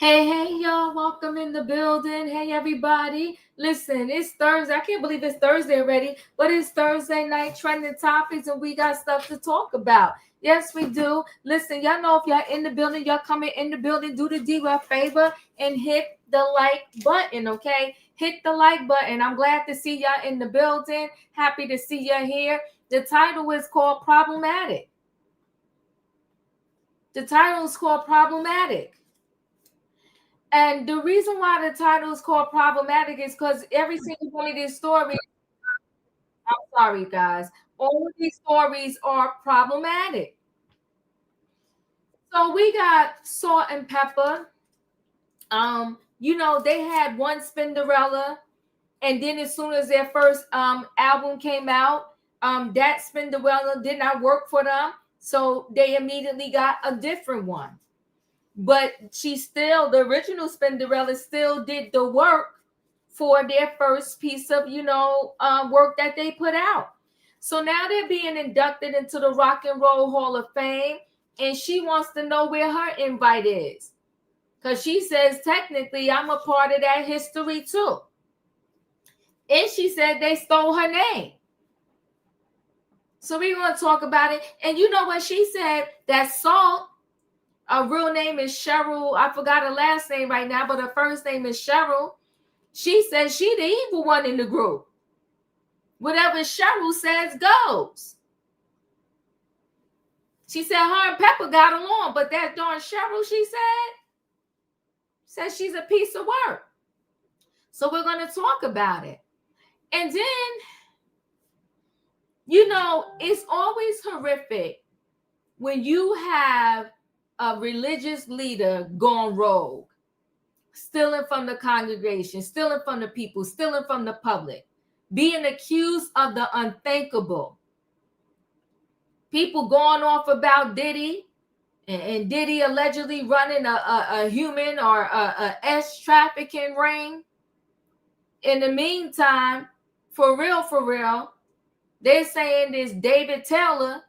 Hey, y'all, welcome in the building. Hey, everybody. Listen, it's Thursday. I can't believe it's Thursday already, but it's Thursday night trending topics, and we got stuff to talk about. Yes, we do. Listen, y'all know if y'all in the building, y'all coming in the building, do the Diva a favor and hit the like button, okay? Hit the like button. I'm glad to see y'all in the building. Happy to see y'all here. The title is called Problematic. The title is called Problematic. And the reason why the title is called Problematic is because every single one of these stories, I'm sorry, guys, all of these stories are problematic. So we got Salt and Peppa. They had one Spinderella, and then as soon as their first album came out, that Spinderella did not work for them. So they immediately got a different one. But the original Spinderella still did the work for their first piece of, work that they put out. So now they're being inducted into the Rock and Roll Hall of Fame, and she wants to know where her invite is. Because she says, technically, I'm a part of that history too. And she said they stole her name. So we're going to talk about it. And you know what she said? That Salt, her real name is Cheryl. I forgot her last name right now, but her first name is Cheryl. She says she the evil one in the group. Whatever Cheryl says goes. She said her and Peppa got along, but that darn Cheryl, she says she's a piece of work. So we're going to talk about it. And then, it's always horrific when you have a religious leader gone rogue, stealing from the congregation, stealing from the people, stealing from the public, being accused of the unthinkable. People going off about Diddy, and Diddy allegedly running a human or a S trafficking ring. In the meantime, for real, they're saying this David Taylor,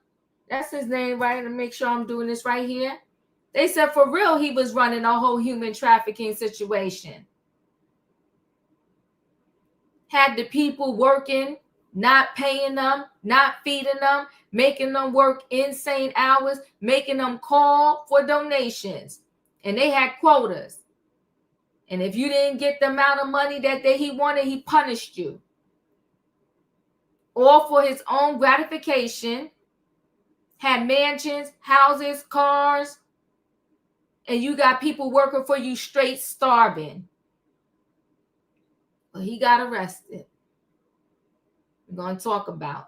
that's his name, right? Let me make sure I'm doing this right here. They said for real he was running a whole human trafficking situation. Had the people working, not paying them, not feeding them, making them work insane hours, making them call for donations. And they had quotas. And if you didn't get the amount of money that he wanted, he punished you. All for his own gratification. Had mansions, houses, cars. And you got people working for you straight starving. But he got arrested. We're going to talk about.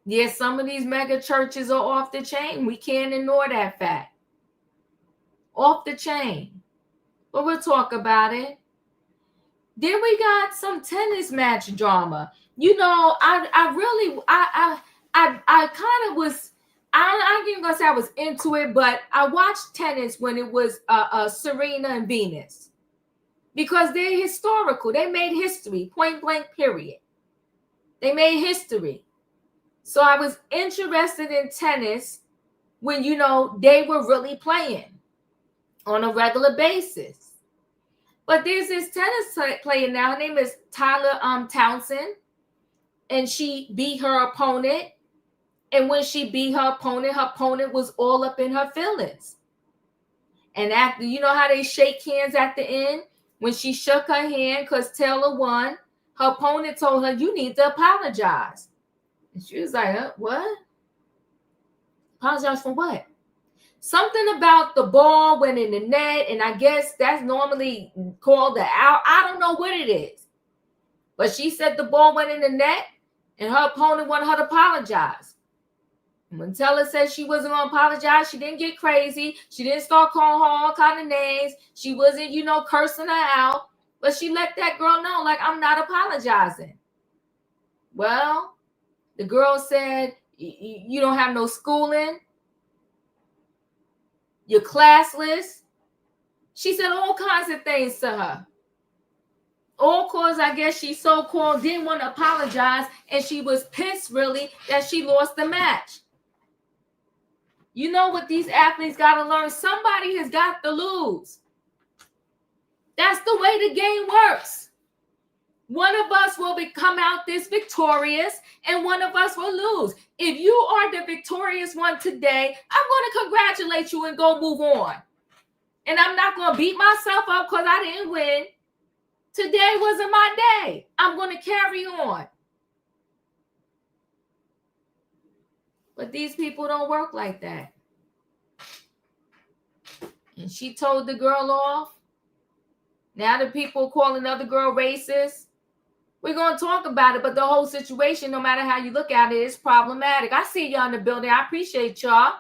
Yes, some of these mega churches are off the chain. We can't ignore that fact. Off the chain. But we'll talk about it. Then we got some tennis match drama. I kind of was, I ain't gonna say I was into it, but I watched tennis when it was Serena and Venus. Because they're historical. They made history, point blank, period. They made history. So I was interested in tennis when, they were really playing on a regular basis. But there's this tennis player now. Her name is Townsend. And she beat her opponent. And when she beat her opponent was all up in her feelings. And after, you know how they shake hands at the end? When she shook her hand because Taylor won, her opponent told her, you need to apologize. And she was like, what? Apologize for what? Something about the ball went in the net, and I guess that's normally called the out. I don't know what it is. But she said the ball went in the net, and her opponent wanted her to apologize. And when Taylor said she wasn't going to apologize, she didn't get crazy. She didn't start calling her all kind of names. She wasn't, cursing her out. But she let that girl know, like, I'm not apologizing. Well, the girl said, you don't have no schooling. You're classless. She said all kinds of things to her. All cause, I guess she so-called didn't want to apologize, and she was pissed, really, that she lost the match. You know what these athletes got to learn? Somebody has got to lose. That's the way the game works. One of us will come out this victorious and one of us will lose. If you are the victorious one today, I'm going to congratulate you and go move on. And I'm not going to beat myself up because I didn't win. Today wasn't my day. I'm going to carry on. But these people don't work like that. And she told the girl off. Now the people calling the other girl racist. We're going to talk about it, but the whole situation, no matter how you look at it, is problematic. I see y'all in the building. I appreciate y'all.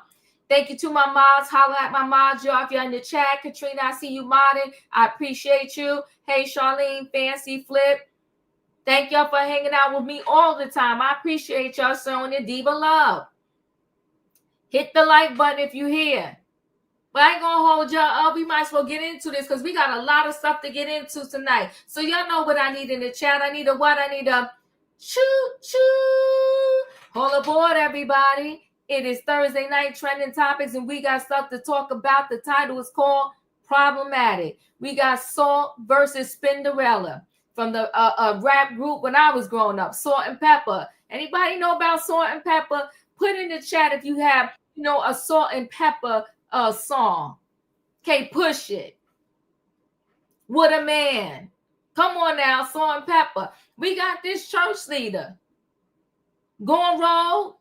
Thank you to my mods. Holla at my mods, y'all. If you're in the chat, Katrina, I see you modding. I appreciate you. Hey, Charlene, Fancy, Flip. Thank y'all for hanging out with me all the time. I appreciate y'all showing the Diva love. Hit the like button if you're here. But I ain't going to hold y'all up. We might as well get into this because we got a lot of stuff to get into tonight. So y'all know what I need in the chat. I need a what? I need a choo-choo. Hold aboard, everybody. It is Thursday night trending topics, and we got stuff to talk about. The title is called Problematic. We got Salt versus Spinderella from the rap group when I was growing up, Salt and Peppa. Anybody know about Salt and Peppa? Put in the chat if you have, a Salt and Peppa song. Okay, push it. What a man. Come on now, Salt and Peppa. We got this church leader going roll,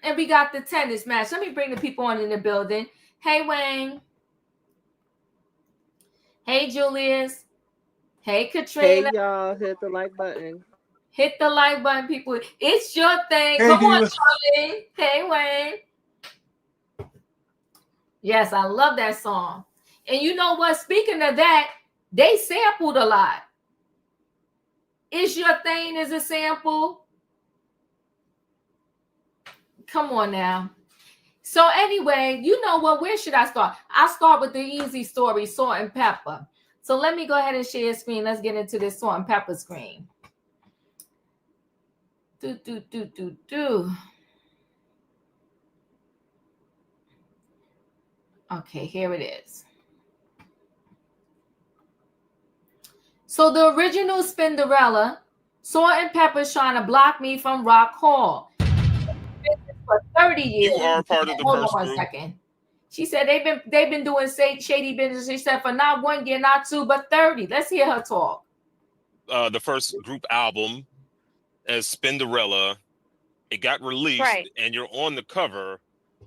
and we got the tennis match. Let me bring the people on in the building. Hey, Wayne. Hey, Julius. Hey, Katrina. Hey, y'all. Hit the like button. Hit the like button, people. It's your thing. Hey, come on, Charlie. Hey, Wayne. Yes, I love that song. And you know what? Speaking of that, they sampled a lot. It's Your Thing is a sample. Come on now. So anyway, you know what? Where should I start? I'll start with the easy story, Salt and Peppa. So let me go ahead and share screen. Let's get into this Salt and Peppa screen. Okay, here it is. So the original Spinderella, Salt and Peppa's trying to block me from Rock Hall. For 30 years. You are part of the Hold first on group. 1 second. She said they've been doing shady business. She said for not 1 year, not 2, but 30. Let's hear her talk. The first group album as Spinderella, it got released, right, and you're on the cover.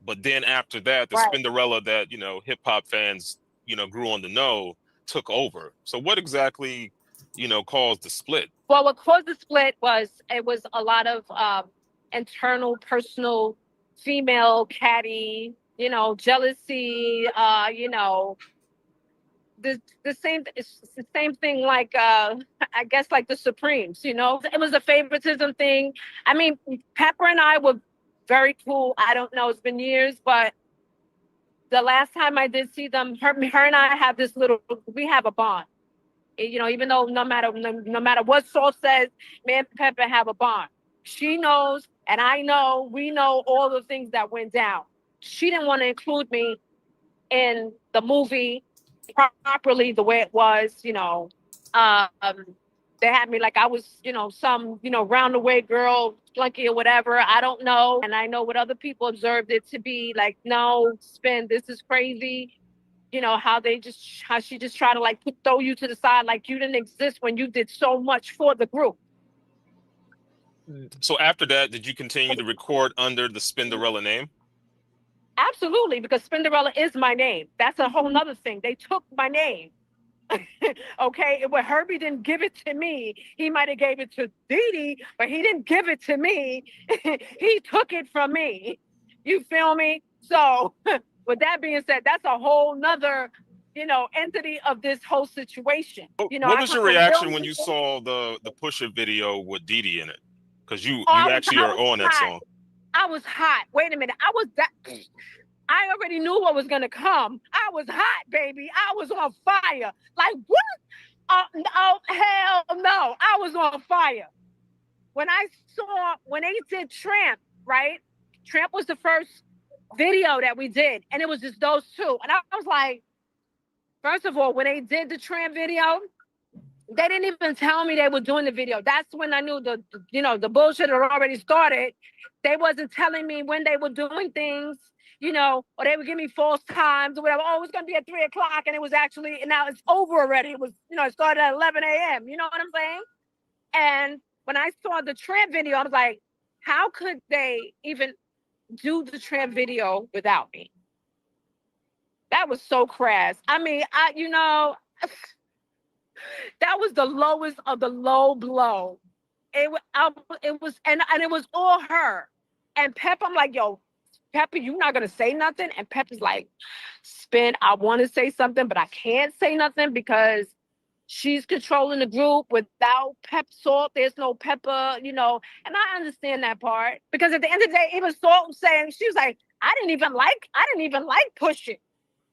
But then after that, the right, Spinderella that hip hop fans grew on to know took over. So what exactly caused the split? Well, what caused the split was a lot of internal, personal, female catty, jealousy, it's the same thing like I guess like the Supremes, it was a favoritism thing. I mean, Pepper and I were very cool. I don't know, it's been years, but the last time I did see them, her and I have we have a bond. Even though no matter what Salt says, me and Pepper have a bond. She knows, and I know, we know all the things that went down. She didn't want to include me in the movie properly the way it was, they had me like I was, some, round the way girl, flunky or whatever. I don't know. And I know what other people observed it to be like, no, Spin, this is crazy. How she just tried to like throw you to the side like you didn't exist when you did so much for the group. So after that, did you continue to record under the Spinderella name? Absolutely, because Spinderella is my name. That's a whole nother thing. They took my name. Okay, when Herbie didn't give it to me, he might have gave it to Dee Dee, but he didn't give it to me. He took it from me. You feel me? So with that being said, that's a whole nother, entity of this whole situation. What was your reaction when you saw the Pusha video with Dee Dee in it? Because you actually are on that song. I was hot. Wait a minute. I already knew what was gonna come. I was hot, baby. I was on fire. Like what? Oh hell no! I was on fire. When they did Tramp, right? Tramp was the first video that we did, and it was just those two. And I was like, first of all, when they did the Tramp video, They didn't even tell me they were doing the video. That's when I knew the bullshit had already started. They wasn't telling me when they were doing things, or they would give me false times or whatever. Oh, it's going to be at 3 o'clock. And it was actually, and now it's over already. It was, it started at 11 a.m. You know what I'm saying? And when I saw the tramp video, I was like, how could they even do the tramp video without me? That was so crass. I mean, that was the lowest of the low blow. It was, and it was all her. And Pep, I'm like, yo, Pepper, you're not gonna say nothing. And Pepper's like, Spin, I want to say something, but I can't say nothing because she's controlling the group. Without Salt, there's no Pepper, And I understand that part because at the end of the day, even Salt was saying, she was like, I didn't even like Push It.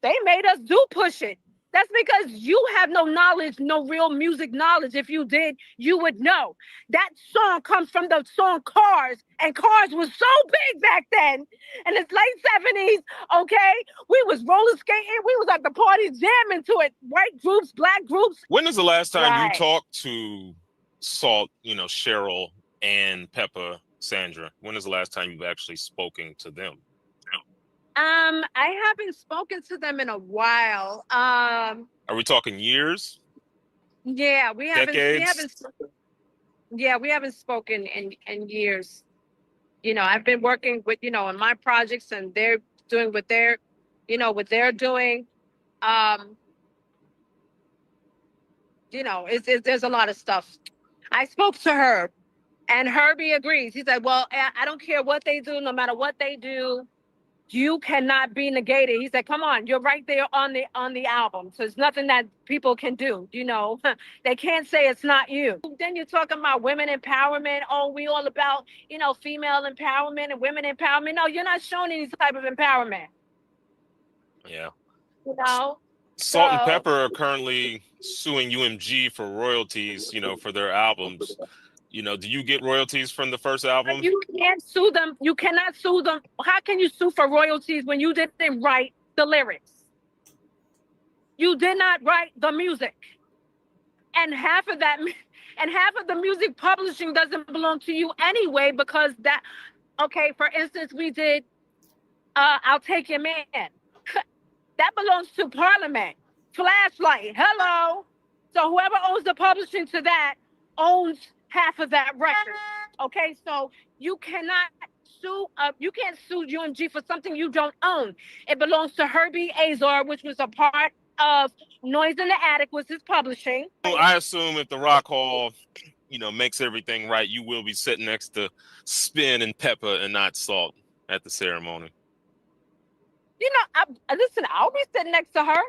They made us do Push It. That's because you have no knowledge, no real music knowledge. If you did, you would know. That song comes from the song Cars, and Cars was so big back then. In the late 70s, okay? We was roller skating. We was at the parties jamming to it. White groups, black groups. When was the last time you talked to Salt, Cheryl and Peppa, Sandra? When is the last time you've actually spoken to them? I haven't spoken to them in a while. Are we talking years? Yeah, we haven't. Decades? We haven't spoken in years. I've been working with in my projects, and they're doing what they're doing. There's a lot of stuff. I spoke to Herb, and Herbie agrees. He said, "Well, I don't care what they do, no matter what they do. You cannot be negated." He said, come on, you're right there on the album. So there's nothing that people can do, They can't say it's not you. Then you're talking about women empowerment. Oh, we all about, female empowerment and women empowerment. No, you're not showing any type of empowerment. Yeah. Salt and Pepper are currently suing UMG for royalties, for their albums. Do you get royalties from the first album? You can't sue them. You cannot sue them. How can you sue for royalties when you didn't write the lyrics? You did not write the music. And half of the music publishing doesn't belong to you anyway, because for instance, we did I'll Take Your Man. That belongs to Parliament. Flashlight, hello. So whoever owns the publishing to that owns half of that record. Okay, so you cannot sue. You can't sue UMG for something you don't own. It belongs to Herbie Azar, which was a part of Noise in the Attic, was his publishing. So I assume if the Rock Hall, makes everything right, you will be sitting next to Spin and Peppa and not Salt at the ceremony. Listen, I'll be sitting next to her.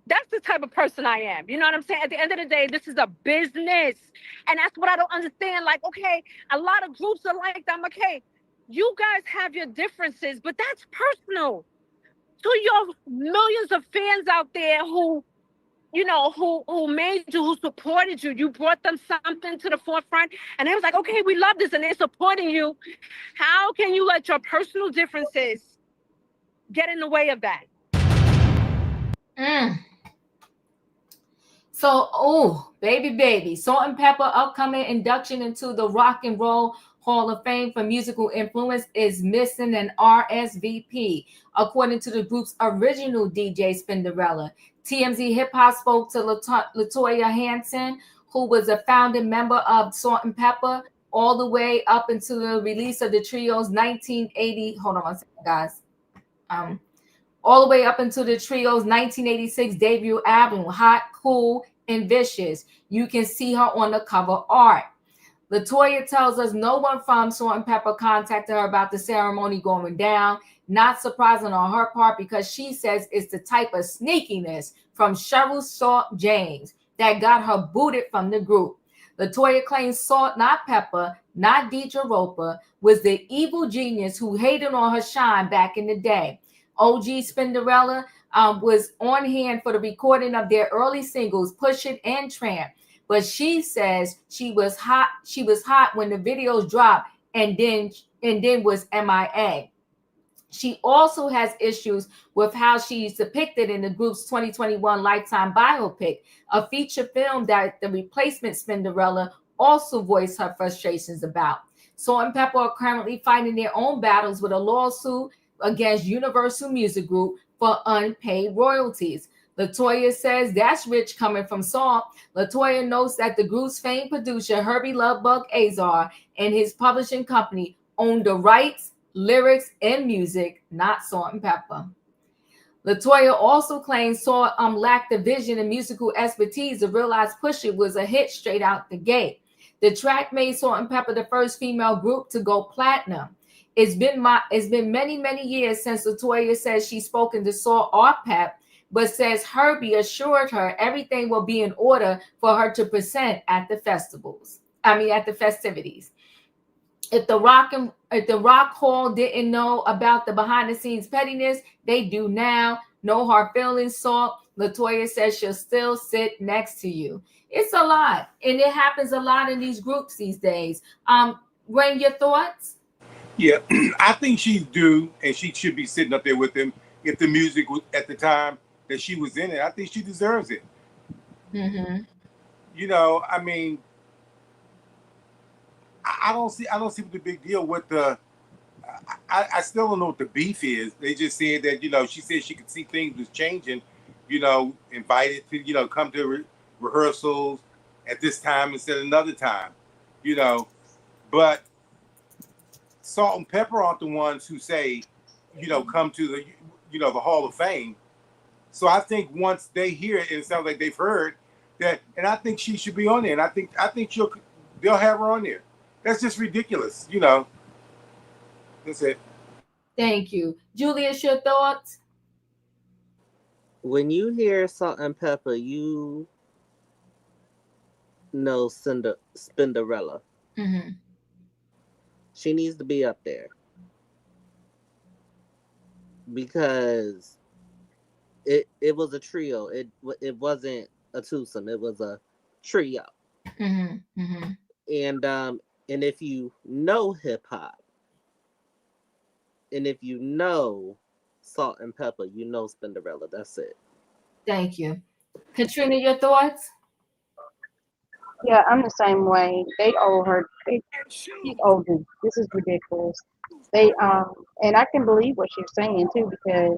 That's the type of person I am. You know what I'm saying? At the end of the day, this is a business. And that's what I don't understand. Like, okay, a lot of groups are like that. I'm like, hey, you guys have your differences, but that's personal. To your millions of fans out there who made you, who supported you, you brought them something to the forefront. And they was like, okay, we love this. And they're supporting you. How can you let your personal differences get in the way of that? So, baby. Salt and Pepper upcoming induction into the Rock and Roll Hall of Fame for musical influence is missing an RSVP, according to the group's original DJ Spinderella. TMZ Hip Hop spoke to Latoya Hanson, who was a founding member of Salt and Pepper, all the way up into the release of the trio's 1980. Hold on one second, guys. All the way up into the trio's 1986 debut album, Hot, Cool, and Vicious. You can see her on the cover art. Latoya tells us no one from Salt and Pepper contacted her about the ceremony going down. Not surprising on her part, because she says it's the type of sneakiness from Cheryl Salt James that got her booted from the group. Latoya claims Salt, not Pepper, not Deidre Roper, was the evil genius who hated on her shine back in the day. OG Spinderella was on hand for the recording of their early singles, Push It and Tramp. But she says she was hot. She was hot when the videos dropped and then was MIA. She also has issues with how she's depicted in the group's 2021 Lifetime biopic, a feature film that the replacement Spinderella also voiced her frustrations about. Salt and Pepper are currently fighting their own battles with a lawsuit against Universal Music Group for unpaid royalties. LaToya says that's rich coming from Salt. LaToya notes that the group's famed producer Herbie Lovebug Azar and his publishing company own the rights, lyrics, and music, not Salt and Pepper. LaToya also claims Salt lacked the vision and musical expertise to realize Push It was a hit straight out the gate. The track made Salt and Pepper the first female group to go platinum. It's been many years since LaToya says she's spoken to Salt or Pep, but says Herbie assured her everything will be in order for her to present at the festivities. If the Rock Hall didn't know about the behind the scenes pettiness, they do now. No hard feelings, Salt. LaToya says she'll still sit next to you. It's a lot, and it happens a lot in these groups these days. Rain, your thoughts? Yeah, I think she's due, and she should be sitting up there with him. If the music was at the time that she was in it, I think she deserves it. Mm-hmm. You know, I mean, I don't see what the big deal with the. I still don't know what the beef is. They just said that, you know, she said she could see things was changing. You know, invited to, you know, come to rehearsals at this time instead of another time. You know, but Salt and Pepper aren't the ones who say, you know, come to the, you know, the Hall of Fame. So I think once they hear it, and it sounds like they've heard that, and I think she should be on there. And I think they'll have her on there. That's just ridiculous, you know. That's it. Thank you. Julius, your thoughts? When you hear Salt and Pepper, you know Spinderella. Mm-hmm. She needs to be up there because it was a trio. It wasn't a twosome. It was a trio. Mm-hmm. Mm-hmm. And if you know hip hop, and if you know Salt and Pepper, you know Spinderella. That's it. Thank you. Katrina, your thoughts? Yeah, I'm the same way. They owe her. She's older. This is ridiculous. They and I can believe what she's saying too because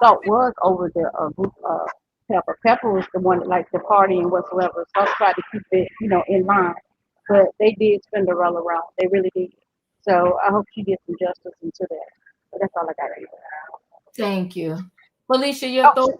Salt was over the group Pepper. Pepper was the one that liked to party and whatsoever. So I tried to keep it, you know, in line. But they did Spinderella around. They really did. So I hope she gets some justice into that. But that's all I got to say. Thank you. Felicia, your thoughts?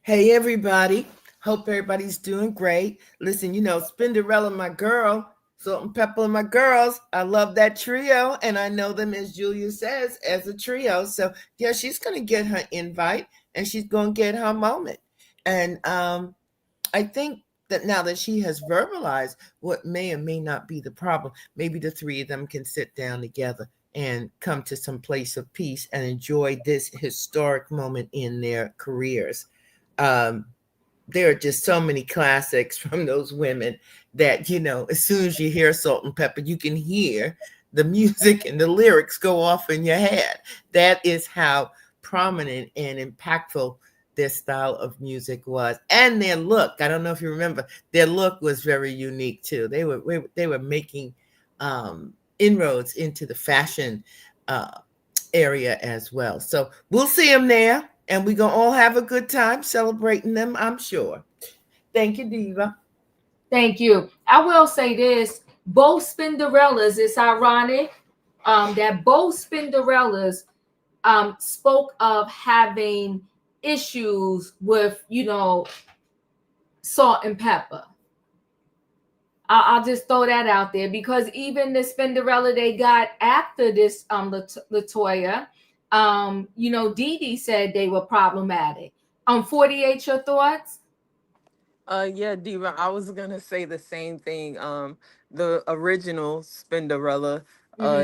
Hey, everybody. Hope everybody's doing great. Listen, you know, Spinderella, my girl, Salt and Pepper, my girls. I love that trio, and I know them, as Julia says, as a trio. So, yeah, she's going to get her invite, and she's going to get her moment. And I think that now that she has verbalized what may or may not be the problem, maybe the three of them can sit down together and come to some place of peace and enjoy this historic moment in their careers. There are just so many classics from those women that, you know, as soon as you hear Salt and Pepper, you can hear the music and the lyrics go off in your head. That is how prominent and impactful their style of music was. And their look, I don't know if you remember, their look was very unique too. They were making inroads into the fashion area as well. So we'll see them there. And we're going to all have a good time celebrating them, I'm sure. Thank you, Diva. Thank you. I will say this. Both Spinderellas, it's ironic that both Spinderellas spoke of having issues with, you know, Salt and Pepper. I'll just throw that out there because even the Spinderella they got after this LaToya, you know, Dee Dee said they were problematic. 48, your thoughts? Yeah, Diva, I was gonna say the same thing. The original Spinderella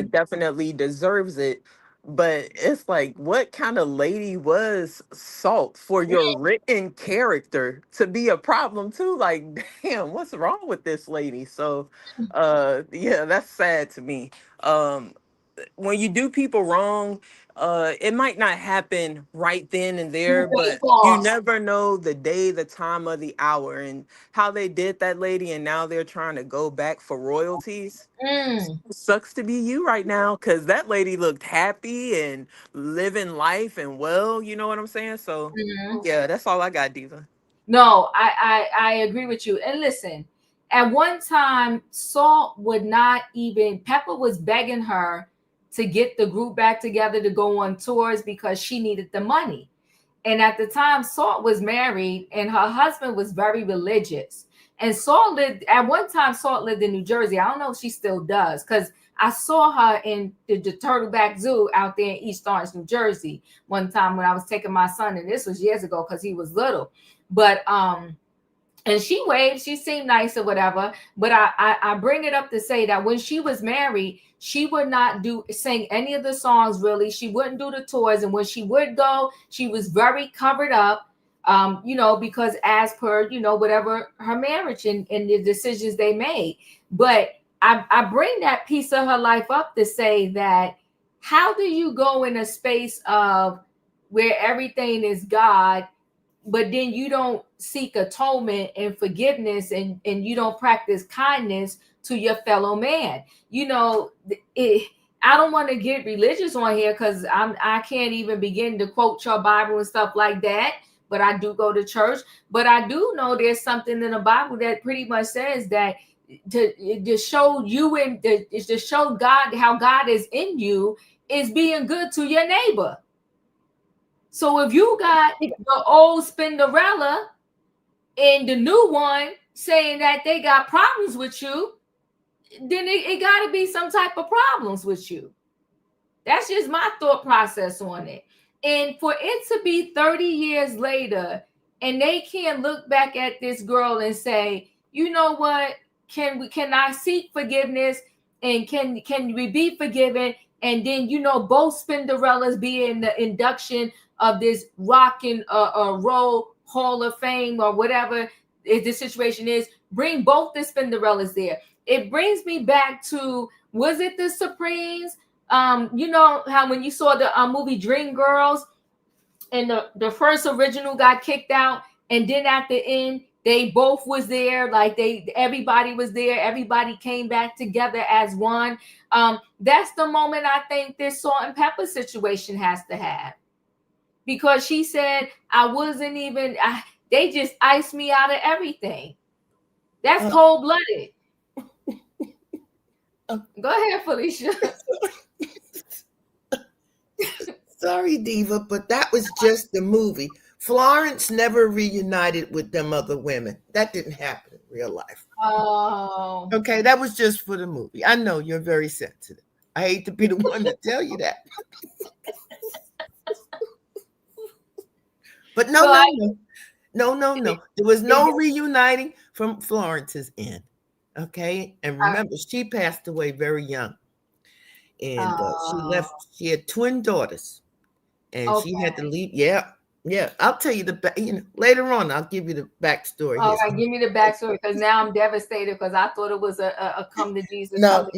definitely deserves it. But it's like, what kind of lady was Salt for your written character to be a problem too? Like, damn, what's wrong with this lady? So, yeah, that's sad to me. Um, when you do people wrong, it might not happen right then and there, but you never know the day, the time, or the hour, and how they did that lady, and now they're trying to go back for royalties. Sucks to be you right now, because that lady looked happy and living life and well, you know what I'm saying? So yeah, that's all I got, Diva. No, I agree with you. And listen, at one time, Salt would not even, Peppa was begging her to get the group back together to go on tours because she needed the money. And at the time, Salt was married and her husband was very religious. And Salt lived, at one time, Salt lived in New Jersey. I don't know if she still does, because I saw her in the Turtleback Zoo out there in East Orange, New Jersey, one time when I was taking my son, and this was years ago because he was little. But and she waved, she seemed nice or whatever. But I bring it up to say that when she was married, she would not sing any of the songs really. She wouldn't do the tours, and when she would go, she was very covered up. Because as per whatever her marriage and the decisions they made. But I bring that piece of her life up to say that how do you go in a space of where everything is God, but then you don't seek atonement and forgiveness, and you don't practice kindness to your fellow man? I don't want to get religious on here because I can't even begin to quote your Bible and stuff like that. But I do go to church. But I do know there's something in the Bible that pretty much says that to show you and to show God how God is in you is being good to your neighbor. So if you got the old Spinderella and the new one saying that they got problems with you, then it got to be some type of problems with you. That's just my thought process on it. And for it to be 30 years later, and they can't look back at this girl and say, you know what, can I seek forgiveness, and can we be forgiven? And then both Spinderellas be in the induction of this rock and roll Hall of Fame or whatever the situation is. Bring both the Spinderellas there. It brings me back to, was it the Supremes? How when you saw the movie Dreamgirls, and the first original got kicked out, and then at the end they both was there, like everybody was there, everybody came back together as one. That's the moment I think this Salt and Peppa situation has to have, because she said I wasn't even. They just iced me out of everything. That's cold-blooded. Go ahead, Felicia. Sorry, Diva, but that was just the movie. Florence never reunited with them other women. That didn't happen in real life. Oh. Okay, that was just for the movie. I know you're very sensitive. I hate to be the one to tell you that. But no. There was no reuniting from Florence's end. Okay, and remember, she passed away very young, and she left. She had twin daughters, and she had to leave. Yeah. I'll tell you later on. I'll give you the backstory. All right, give me the backstory, because now I'm devastated, because I thought it was a come to Jesus moment.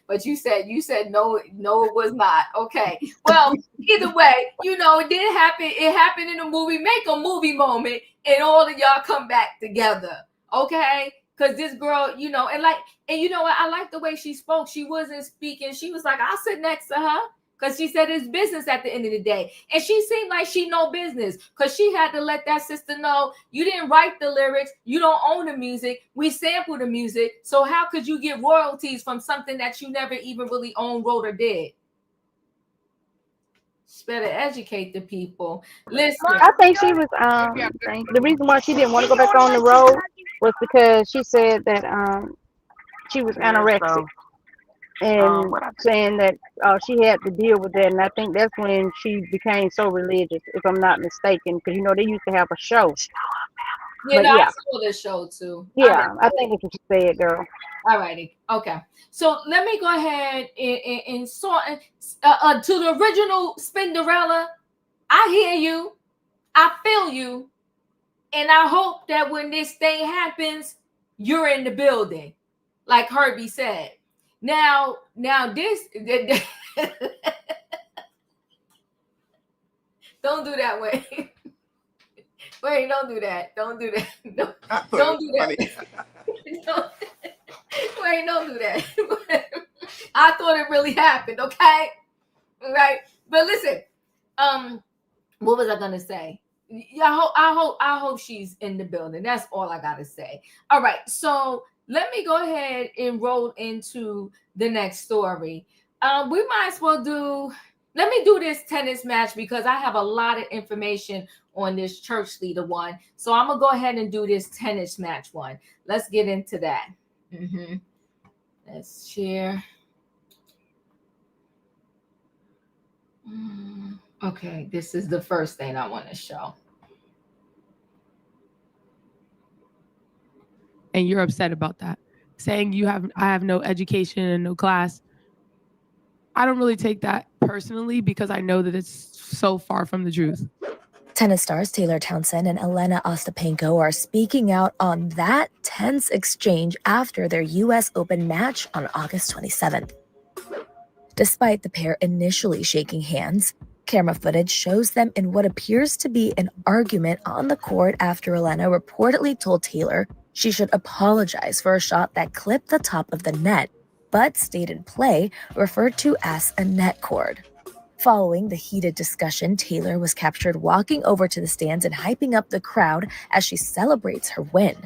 But you said no, it was not. Okay. Well, either way, it did happen. It happened in a movie. Make a movie moment, and all of y'all come back together. Okay. Because this girl, and you know what? I like the way she spoke. She wasn't speaking. She was like, I'll sit next to her. Because she said it's business at the end of the day. And she seemed like she know business, because she had to let that sister know, you didn't write the lyrics. You don't own the music. We sample the music. So how could you get royalties from something that you never even really owned, wrote, or did? She better educate the people. Listen. I think she was, the reason why she didn't want to go back on the road was because she said that she was anorexic. And saying that she had to deal with that, and I think that's when she became so religious, if I'm not mistaken, because they used to have a show But I yeah, saw this show too. yeah, I think it's what you said, girl. All righty. Okay. So let me go ahead and sort to the original Spinderella. I hear you. I feel you. And I hope that when this thing happens, you're in the building, like Herbie said. Now this don't do that way. Wait, don't do that. Don't do that. Don't do that. Wait, don't do that. I thought it really happened, okay? Right. But listen, what was I gonna say? I hope she's in the building. That's all I gotta say. All right, so let me go ahead and roll into the next story. We might as well let me do this tennis match because I have a lot of information on this church leader one. So I'm gonna go ahead and do this tennis match one. Let's get into that. Let's share. Okay, this is the first thing I want to show. And you're upset about that, saying I have no education and no class. I don't really take that personally because I know that it's so far from the truth. Tennis stars Taylor Townsend and Jelena Ostapenko are speaking out on that tense exchange after their U.S. Open match on August 27th. Despite the pair initially shaking hands, camera footage shows them in what appears to be an argument on the court after Jelena reportedly told Taylor she should apologize for a shot that clipped the top of the net, but stayed in play, referred to as a net cord. Following the heated discussion, Taylor was captured walking over to the stands and hyping up the crowd as she celebrates her win.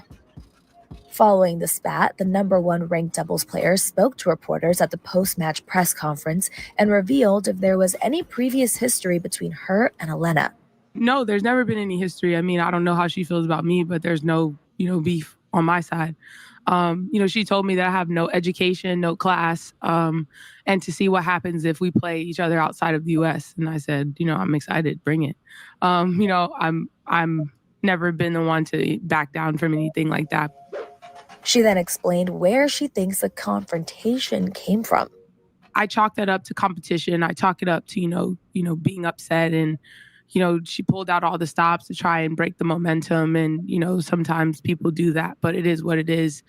Following the spat, the number 1 ranked doubles player spoke to reporters at the post-match press conference and revealed if there was any previous history between her and Jelena. No, there's never been any history. I mean, I don't know how she feels about me, but there's no, beef on my side. She told me that I have no education, no class, and to see what happens if we play each other outside of the U.S. And I said, I'm excited, bring it. I'm never been the one to back down from anything like that. She then explained where she thinks the confrontation came from. I chalk that up to competition. I chalk it up to, being upset and, she pulled out all the stops to try and break the momentum. And, sometimes people do that, but it is what it is.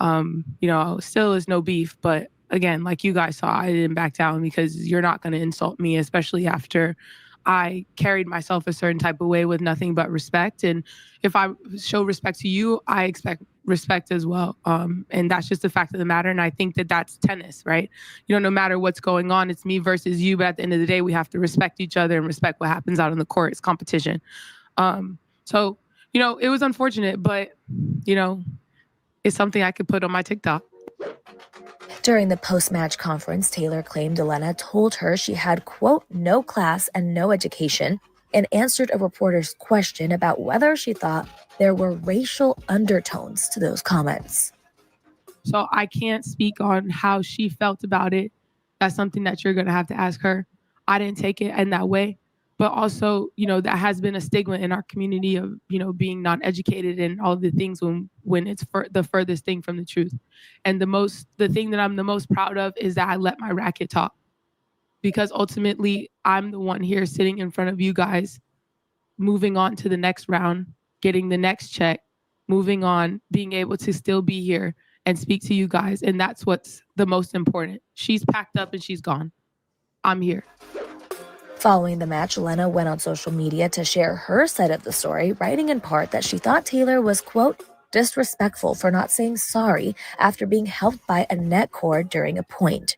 Still is no beef. But again, like you guys saw, I didn't back down because you're not going to insult me, especially after I carried myself a certain type of way with nothing but respect. And if I show respect to you, I expect respect as well. And that's just the fact of the matter. And I think that that's tennis, right? No matter what's going on, it's me versus you. But at the end of the day, we have to respect each other and respect what happens out on the court. It's competition. So, it was unfortunate, but, it's something I could put on my TikTok. During the post-match conference, Taylor claimed Jelena told her she had, quote, no class and no education, and answered a reporter's question about whether she thought there were racial undertones to those comments. So I can't speak on how she felt about it. That's something that you're going to have to ask her. I didn't take it in that way. But also, that has been a stigma in our community of, being non-educated and all the things when it's the furthest thing from the truth. And the thing that I'm the most proud of is that I let my racket talk. Because ultimately, I'm the one here sitting in front of you guys, moving on to the next round, getting the next check, moving on, being able to still be here and speak to you guys. And that's what's the most important. She's packed up and she's gone. I'm here. Following the match, Jelena went on social media to share her side of the story, writing in part that she thought Taylor was, quote, disrespectful for not saying sorry after being helped by a net cord during a point.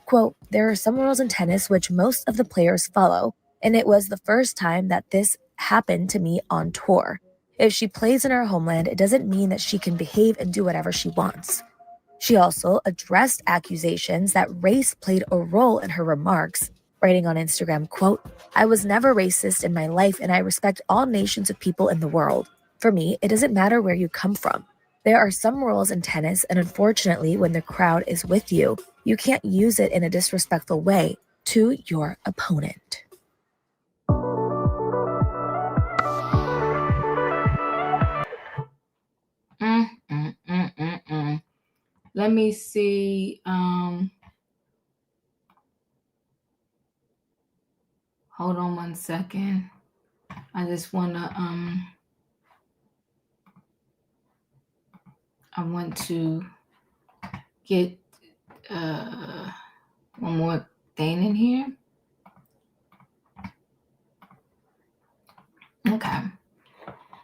Quote, there are some rules in tennis which most of the players follow, and it was the first time that this happened to me on tour. If she plays in her homeland, it doesn't mean that she can behave and do whatever she wants. She also addressed accusations that race played a role in her remarks, writing on Instagram, quote, I was never racist in my life and I respect all nations of people in the world. For me, it doesn't matter where you come from. There are some rules in tennis, and unfortunately, when the crowd is with you, you can't use it in a disrespectful way to your opponent. let me see. Hold on one second. I just want to I want to get one more thing in here. Okay.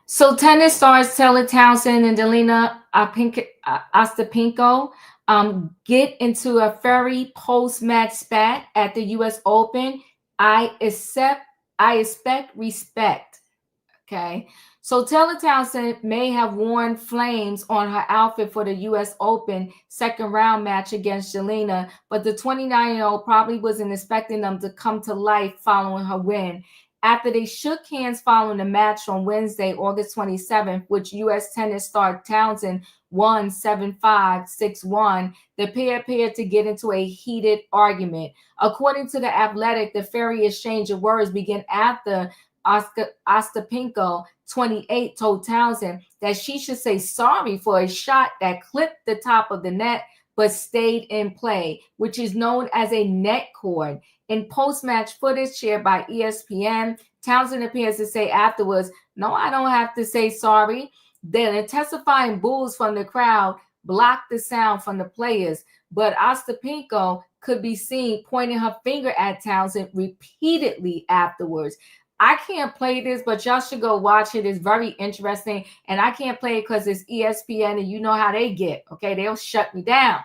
So tennis stars Townsend and Jelena Ostapenko get into a fiery post-match spat at the U.S. Open. I expect respect. Okay. So Taylor Townsend may have worn flames on her outfit for the U.S. Open second round match against Jelena, but the 29-year-old probably wasn't expecting them to come to life following her win. After they shook hands following the match on Wednesday, August 27th, which U.S. tennis star Townsend won 7-5, 6-1, the pair appeared to get into a heated argument. According to The Athletic, the fiery exchange of words began after Ostapenko, 28, told Townsend that she should say sorry for a shot that clipped the top of the net but stayed in play, which is known as a net cord. In post-match footage shared by ESPN, Townsend appears to say afterwards, "No, I don't have to say sorry." The intensifying boos from the crowd blocked the sound from the players, but Ostapenko could be seen pointing her finger at Townsend repeatedly afterwards. I can't play this, but y'all should go watch it. It's very interesting, and I can't play it because it's ESPN, and you know how they get, okay? They'll shut me down.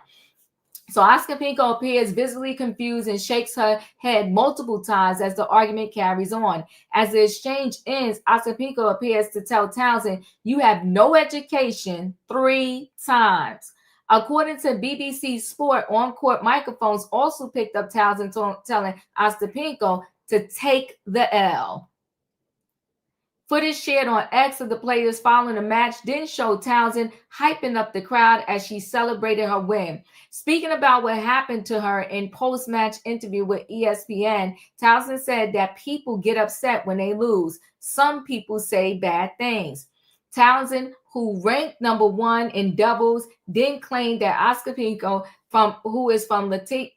So Ostapenko appears visibly confused and shakes her head multiple times as the argument carries on. As the exchange ends, Ostapenko appears to tell Townsend, "You have no education," 3 times. According to BBC Sport, on-court microphones also picked up Townsend telling Ostapenko to take the L. Footage shared on X of the players following the match didn't show Townsend hyping up the crowd as she celebrated her win. Speaking about what happened to her in post-match interview with ESPN, Townsend said that people get upset when they lose. Some people say bad things. Townsend, who ranked number 1 in doubles, then claimed that Ostapenko, who is from Latvia,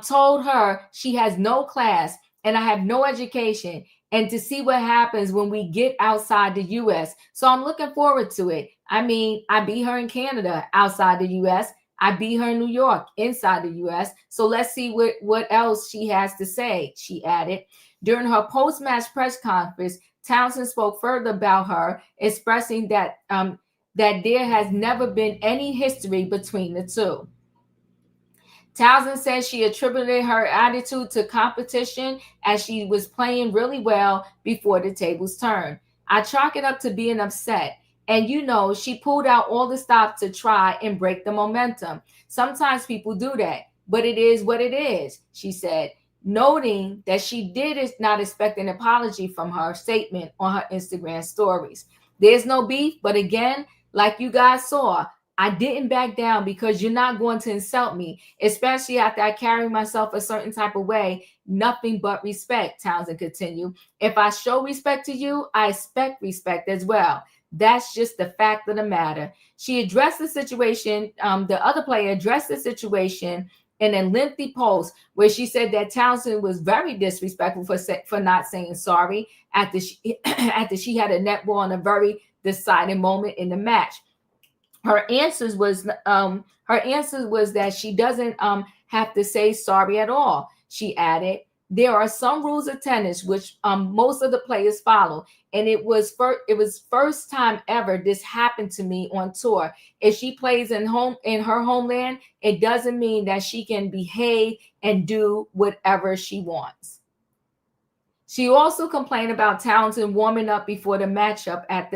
told her she has no class and I have no education, and to see what happens when we get outside the U.S. So I'm looking forward to it. I mean, I beat her in Canada outside the U.S. I beat her in New York inside the U.S. So let's see what else she has to say, she added. During her post-match press conference, Townsend spoke further about her, expressing that there has never been any history between the two. Townsend says she attributed her attitude to competition as she was playing really well before the tables turned. "I chalk it up to being upset. And she pulled out all the stops to try and break the momentum. Sometimes people do that, but it is what it is," she said, noting that she did not expect an apology from her statement on her Instagram stories. "There's no beef, but again, like you guys saw, I didn't back down because you're not going to insult me, especially after I carry myself a certain type of way. Nothing but respect," Townsend continued. "If I show respect to you, I expect respect as well. That's just the fact of the matter." She addressed the situation. The other player addressed the situation in a lengthy post where she said that Townsend was very disrespectful for not saying sorry after she had a net ball in a very deciding moment in the match. Her answer was that she doesn't have to say sorry at all. She added, "There are some rules of tennis which most of the players follow, and it was first time ever this happened to me on tour. If she plays in her homeland, it doesn't mean that she can behave and do whatever she wants." She also complained about Townsend warming up before the matchup at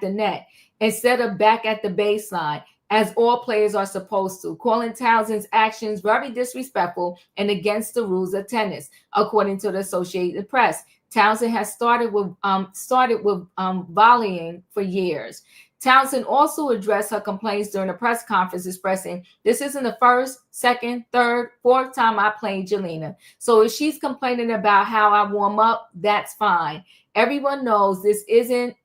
the net instead of back at the baseline, as all players are supposed to, calling Townsend's actions very disrespectful and against the rules of tennis. According to the Associated Press, Townsend has started with volleying for years. Townsend also addressed her complaints during a press conference, expressing, "This isn't the first, second, third, fourth time I played Jelena. So if she's complaining about how I warm up, that's fine. Everyone knows this is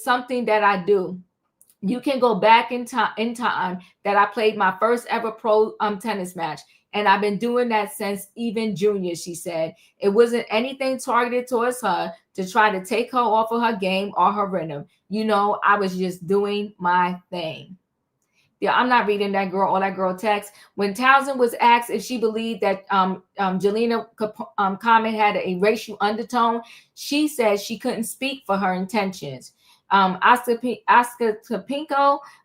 something that I do. You can go back in time that I played my first ever pro tennis match. And I've been doing that since even junior, she said. It wasn't anything targeted towards her to try to take her off of her game or her rhythm. You know, I was just doing my thing. Yeah, I'm not reading that girl, all that girl text. When Townsend was asked if she believed that Jelena comment had a racial undertone, she said she couldn't speak for her intentions. Ostapenko,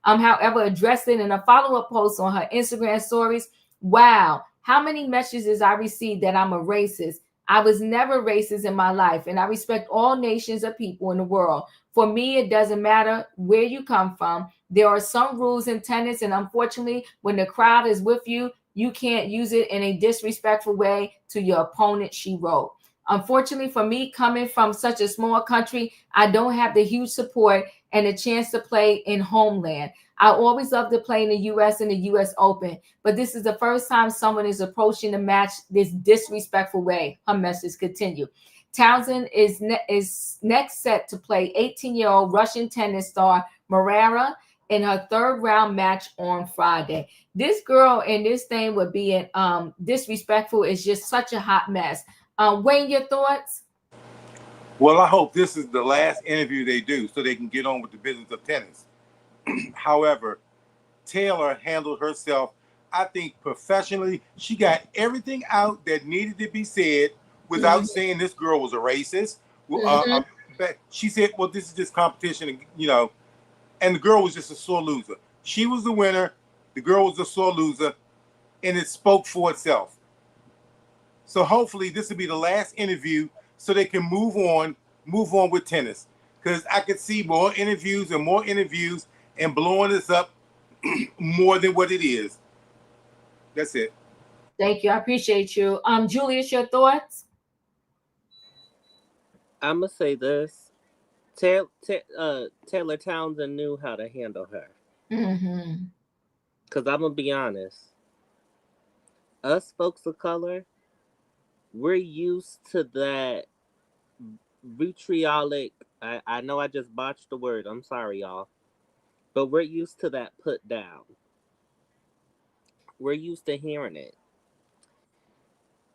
however, addressed it in a follow-up post on her Instagram stories. Wow, how many messages I received that I'm a racist. I was never racist in my life, and I respect all nations of people in the world. For me, it doesn't matter where you come from. There are some rules in tennis, and unfortunately, when the crowd is with you, you can't use it in a disrespectful way to your opponent, she wrote. Unfortunately for me, coming from such a small country, I don't have the huge support and a chance to play in homeland. I always love to play in the U.S. and the U.S. Open, but this is the first time someone is approaching the match this disrespectful way, her message continued. Townsend is next set to play 18-year-old Russian tennis star Marara in her third round match on Friday. This girl and this thing would be disrespectful is just such a hot mess. Wayne, your thoughts? Well, I hope this is the last interview they do so they can get on with the business of tennis. However, Taylor handled herself, I think, professionally. She got everything out that needed to be said without saying this girl was a racist. She said, well, this is just competition, you know, and the girl was just a sore loser. She was the winner. The girl was a sore loser, and it spoke for itself. So hopefully this will be the last interview so they can move on with tennis. Because I could see more interviews and blowing this up more than what it is. That's it. Thank you. I appreciate you. Julius, your thoughts? I'm going to say this. Taylor Townsend knew how to handle her. Because I'm going to be honest. Us folks of color, we're used to that vitriolic, I know I just botched the word. I'm sorry, y'all. But we're used to that put down. We're used to hearing it.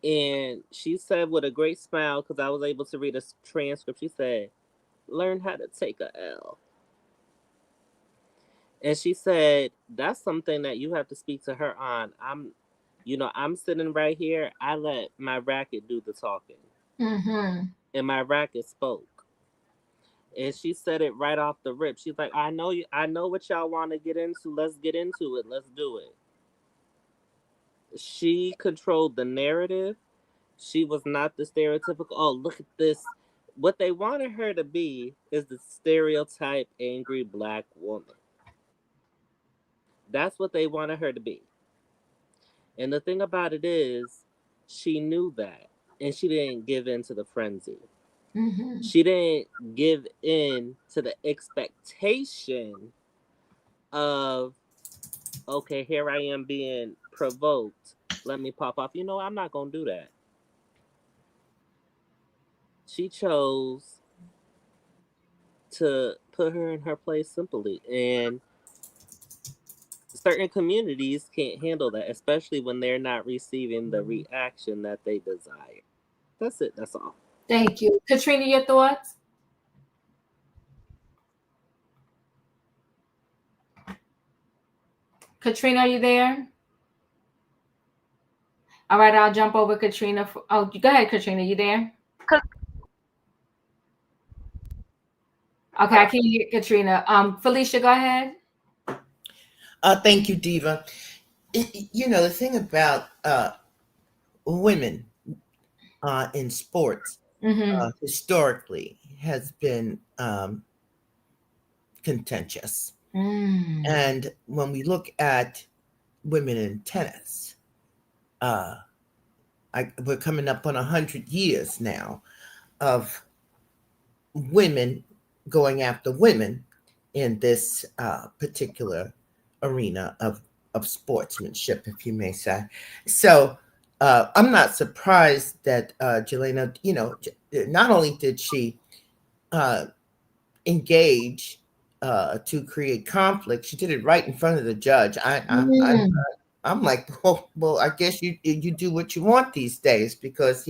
And she said with a great smile, because I was able to read a transcript, she said, learn how to take a L. And she said, that's something that you have to speak to her on. I'm sitting right here. I let my racket do the talking. And my racket spoke. And she said it right off the rip. She's like, I know what y'all want to get into. Let's get into it. Let's do it. She controlled the narrative. She was not the stereotypical, oh, look at this. What they wanted her to be is the stereotype angry black woman. That's what they wanted her to be. And the thing about it is, she knew that. And she didn't give in to the frenzy. She didn't give in to the expectation of, okay, here I am being provoked. Let me pop off. You know, I'm not going to do that. She chose to put her in her place simply. And certain communities can't handle that, especially when they're not receiving the reaction that they desire. That's it. That's all. Thank you. Katrina, your thoughts? Katrina, are you there? All right, I'll jump over Katrina. Go ahead, Katrina. You there? Okay, I can't hear Katrina. Felicia, go ahead. Thank you, Diva. You know, the thing about women in sports historically has been contentious. And when we look at women in tennis, we're coming up on 100 years now of women going after women in this particular arena of sportsmanship, if you may say. So I'm not surprised that Jelena, you know, not only did she engage to create conflict. She did it right in front of the judge. I'm like, well, I guess you do what you want these days, because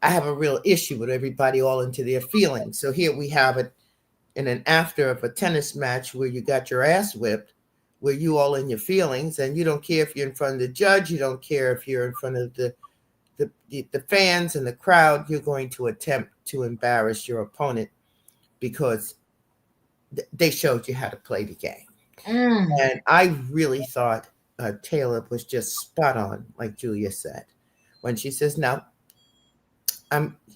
I have a real issue with everybody all into their feelings. So here we have it in an after of a tennis match where you got your ass whipped, where you all in your feelings, and you don't care if you're in front of the judge, you don't care if you're in front of the fans and the crowd. You're going to attempt to embarrass your opponent because they showed you how to play the game. And I really thought Taylor was just spot on, like Julia said, when she says, no,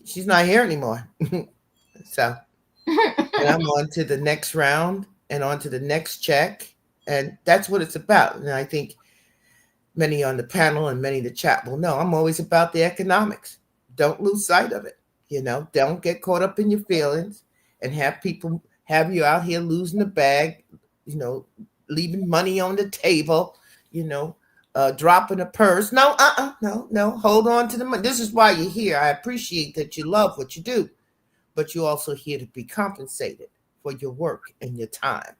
she's not here anymore. So, and I'm on to the next round and on to the next check. And that's what it's about. And I think many on the panel and many in the chat will know I'm always about the economics. Don't lose sight of it. Don't get caught up in your feelings and have people have you out here losing the bag, leaving money on the table, dropping a purse. No, no. Hold on to the money. This is why you're here. I appreciate that you love what you do, but you're also here to be compensated for your work and your time.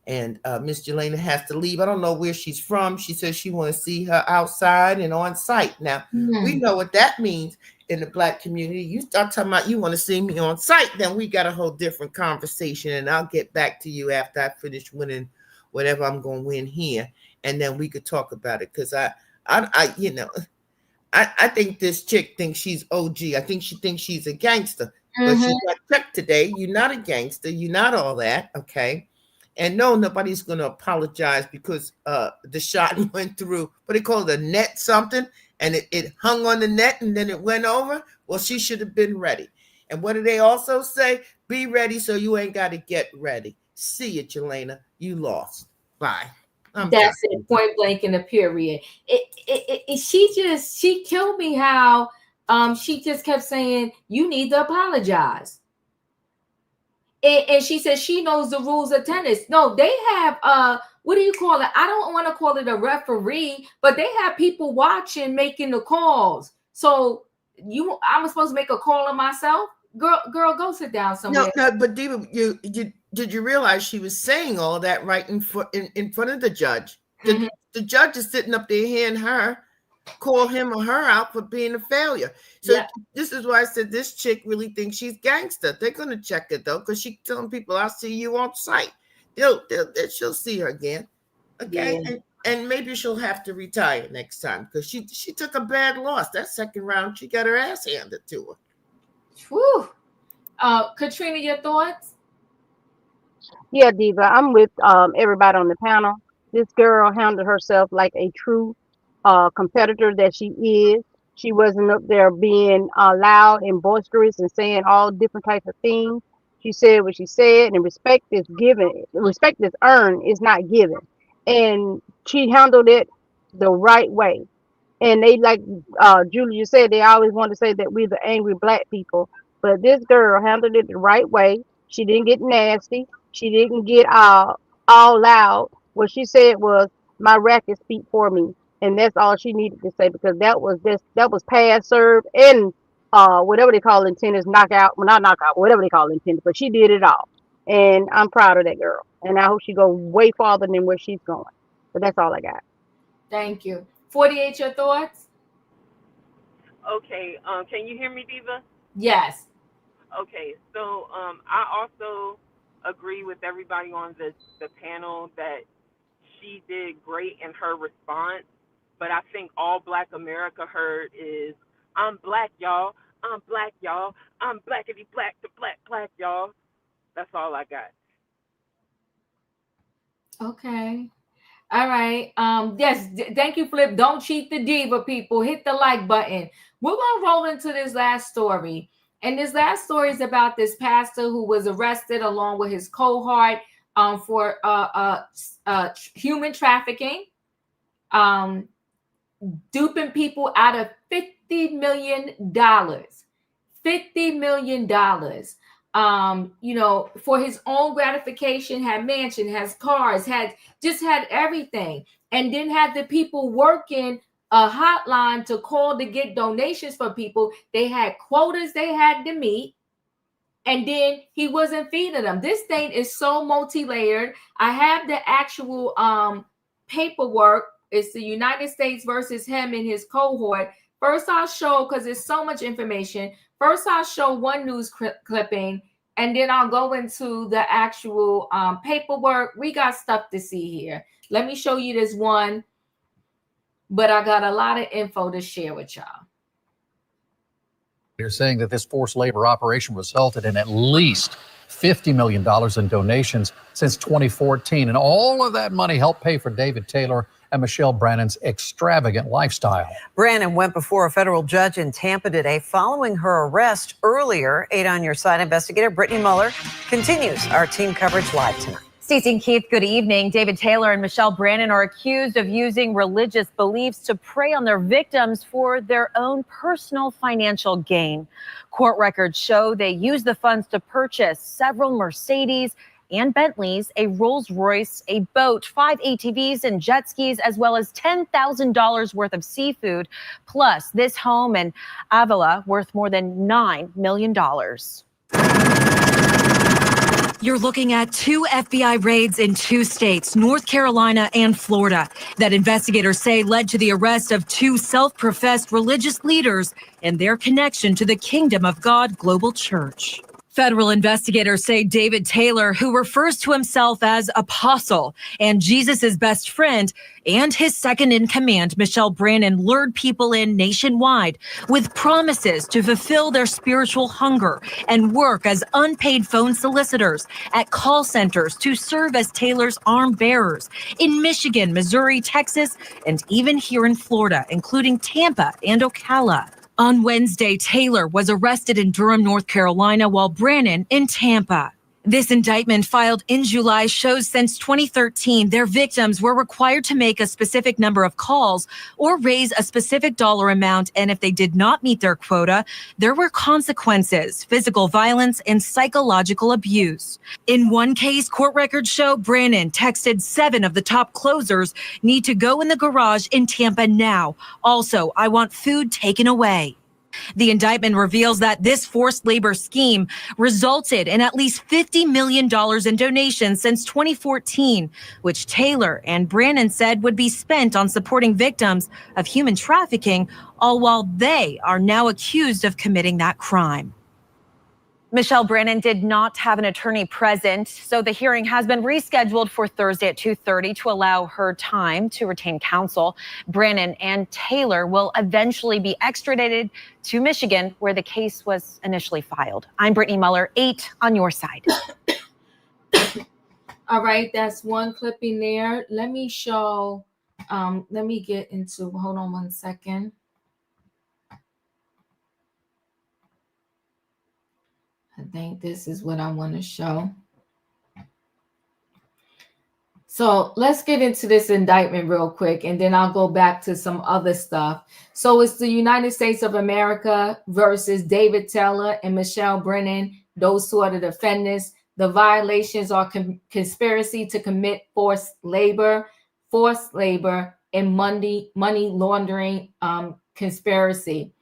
And Miss Jelena has to leave. I don't know where she's from. She says she wants to see her outside and on site. Now, we know what that means in the Black community. You start talking about you want to see me on site, then we got a whole different conversation. And I'll get back to you after I finish winning whatever I'm going to win here. And then we could talk about it. Because I think this chick thinks she's OG. I think she thinks she's a gangster. But she got checked today. You're not a gangster. You're not all that. Okay. And no, nobody's going to apologize because the shot went through, what they call it, a net something, and it hung on the net and then it went over. Well, she should have been ready. And what do they also say? Be ready so you ain't got to get ready. See you, Jelena. You lost. Bye. That's it, point blank in a period. She killed me how she just kept saying, you need to apologize. And she says she knows the rules of tennis. No, they have what do you call it? I don't want to call it a referee, but they have people watching, making the calls. So I'm supposed to make a call on myself? Girl, go sit down somewhere. No, but Diva, did you realize she was saying all that right in front of the judge? The judge is sitting up there hearing her call him or her out for being a failure. So This is why I said this chick really thinks she's gangster. They're going to check it though, because she's telling people, I'll see you on site. She'll see her again. Okay. Yeah. And maybe she'll have to retire next time because she took a bad loss. That second round, she got her ass handed to her. Whew. Katrina, your thoughts? Yeah, Diva, I'm with everybody on the panel. This girl handled herself like a true competitor that she is. She wasn't up there being loud and boisterous and saying all different types of things. She said what she said, and respect is given. Respect is earned, is not given. And she handled it the right way. And they, like Julia said, they always want to say that we're the angry Black people. But this girl handled it the right way. She didn't get nasty. She didn't get all loud. What she said was, my racket speak for me. And that's all she needed to say, because that was pass, serve, and whatever they call in tennis, knockout. Well, not knockout, whatever they call in tennis. But she did it all. And I'm proud of that girl. And I hope she go way farther than where she's going. But that's all I got. Thank you. 48, your thoughts? Okay. Can you hear me, Diva? Yes. Okay. So I also agree with everybody on the panel that she did great in her response. But I think all Black America heard is, I'm Black, y'all. I'm Black, y'all. I'm blackity black to black, y'all. That's all I got. Okay. All right. Yes. Thank you, Flip. Don't cheat the Diva, people. Hit the like button. We're going to roll into this last story. And this last story is about this pastor who was arrested along with his cohort for human trafficking, duping people out of $50 million. $50 million. For his own gratification, had mansion, has cars, had everything, and then had the people working a hotline to call to get donations for people. They had quotas they had to meet, and then he wasn't feeding them. This thing is so multi-layered. I have the actual paperwork. It's the United States versus him and his cohort. First, I'll show, because there's so much information. First, I'll show one news clipping, and then I'll go into the actual paperwork. We got stuff to see here. Let me show you this one, but I got a lot of info to share with y'all. They're saying that this forced labor operation resulted in at least $50 million in donations since 2014. And all of that money helped pay for David Taylor and Michelle Brannan's extravagant lifestyle. Brannan went before a federal judge in Tampa today following her arrest earlier. 8 on Your Side investigator Brittany Muller continues our team coverage live tonight. Stacey and Keith, good evening. David Taylor and Michelle Brannan are accused of using religious beliefs to prey on their victims for their own personal financial gain. Court records show they used the funds to purchase several Mercedes and Bentleys, a Rolls Royce, a boat, 5 ATVs and jet skis, as well as $10,000 worth of seafood, plus this home in Avila worth more than $9 million. You're looking at 2 FBI raids in 2 states, North Carolina and Florida, that investigators say led to the arrest of 2 self-professed religious leaders and their connection to the Kingdom of God Global Church. Federal investigators say David Taylor, who refers to himself as Apostle and Jesus' best friend, and his second in command, Michelle Brannan, lured people in nationwide with promises to fulfill their spiritual hunger and work as unpaid phone solicitors at call centers to serve as Taylor's arm bearers in Michigan, Missouri, Texas, and even here in Florida, including Tampa and Ocala. On Wednesday, Taylor was arrested in Durham, North Carolina, while Brannan in Tampa. This indictment filed in July shows since 2013, their victims were required to make a specific number of calls or raise a specific dollar amount. And if they did not meet their quota, there were consequences, physical violence, and psychological abuse. In one case, court records show Brannan texted 7 of the top closers, "Need to go in the garage in Tampa now. Also, I want food taken away." The indictment reveals that this forced labor scheme resulted in at least $50 million in donations since 2014, which Taylor and Brannan said would be spent on supporting victims of human trafficking, all while they are now accused of committing that crime. Michelle Brannan did not have an attorney present, so the hearing has been rescheduled for Thursday at 2:30 to allow her time to retain counsel. Brannan and Taylor will eventually be extradited to Michigan, where the case was initially filed. I'm Brittany Muller, 8 on Your Side. All right, that's one clipping there. Let me show, let me get into, hold on one second. I think this is what I want to show. So let's get into this indictment real quick, and then I'll go back to some other stuff. So it's the United States of America versus David Taylor and Michelle Brannan. Those 2 are the defendants. The violations are conspiracy to commit forced labor, and money laundering conspiracy.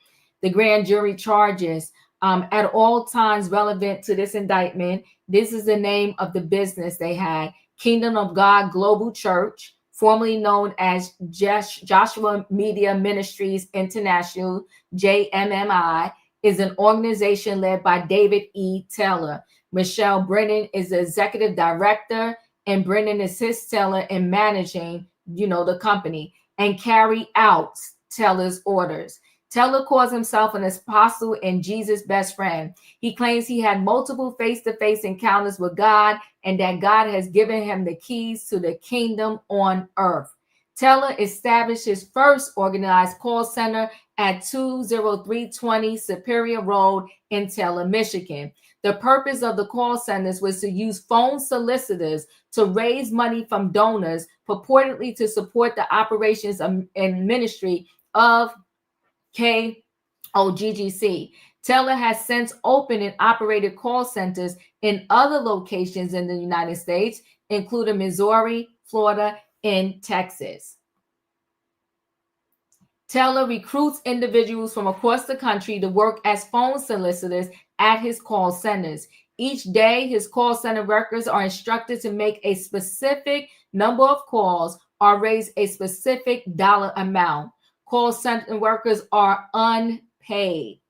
The grand jury charges at all times relevant to this indictment. This is the name of the business they had. Kingdom of God Global Church, formerly known as Joshua Media Ministries International, JMMI, is an organization led by David E. Taylor. Michelle Brannan is the executive director, and Brannan assists Taylor in managing, the company and carry out Taylor's orders. Taylor calls himself an apostle and Jesus' best friend. He claims he had multiple face-to-face encounters with God and that God has given him the keys to the kingdom on earth. Taylor established his first organized call center at 20320 Superior Road in Taylor, Michigan. The purpose of the call centers was to use phone solicitors to raise money from donors, purportedly to support the operations and ministry of KOGGC. Taylor has since opened and operated call centers in other locations in the United States, including Missouri, Florida, and Texas. Taylor recruits individuals from across the country to work as phone solicitors at his call centers. Each day, his call center workers are instructed to make a specific number of calls or raise a specific dollar amount. Call center workers are unpaid.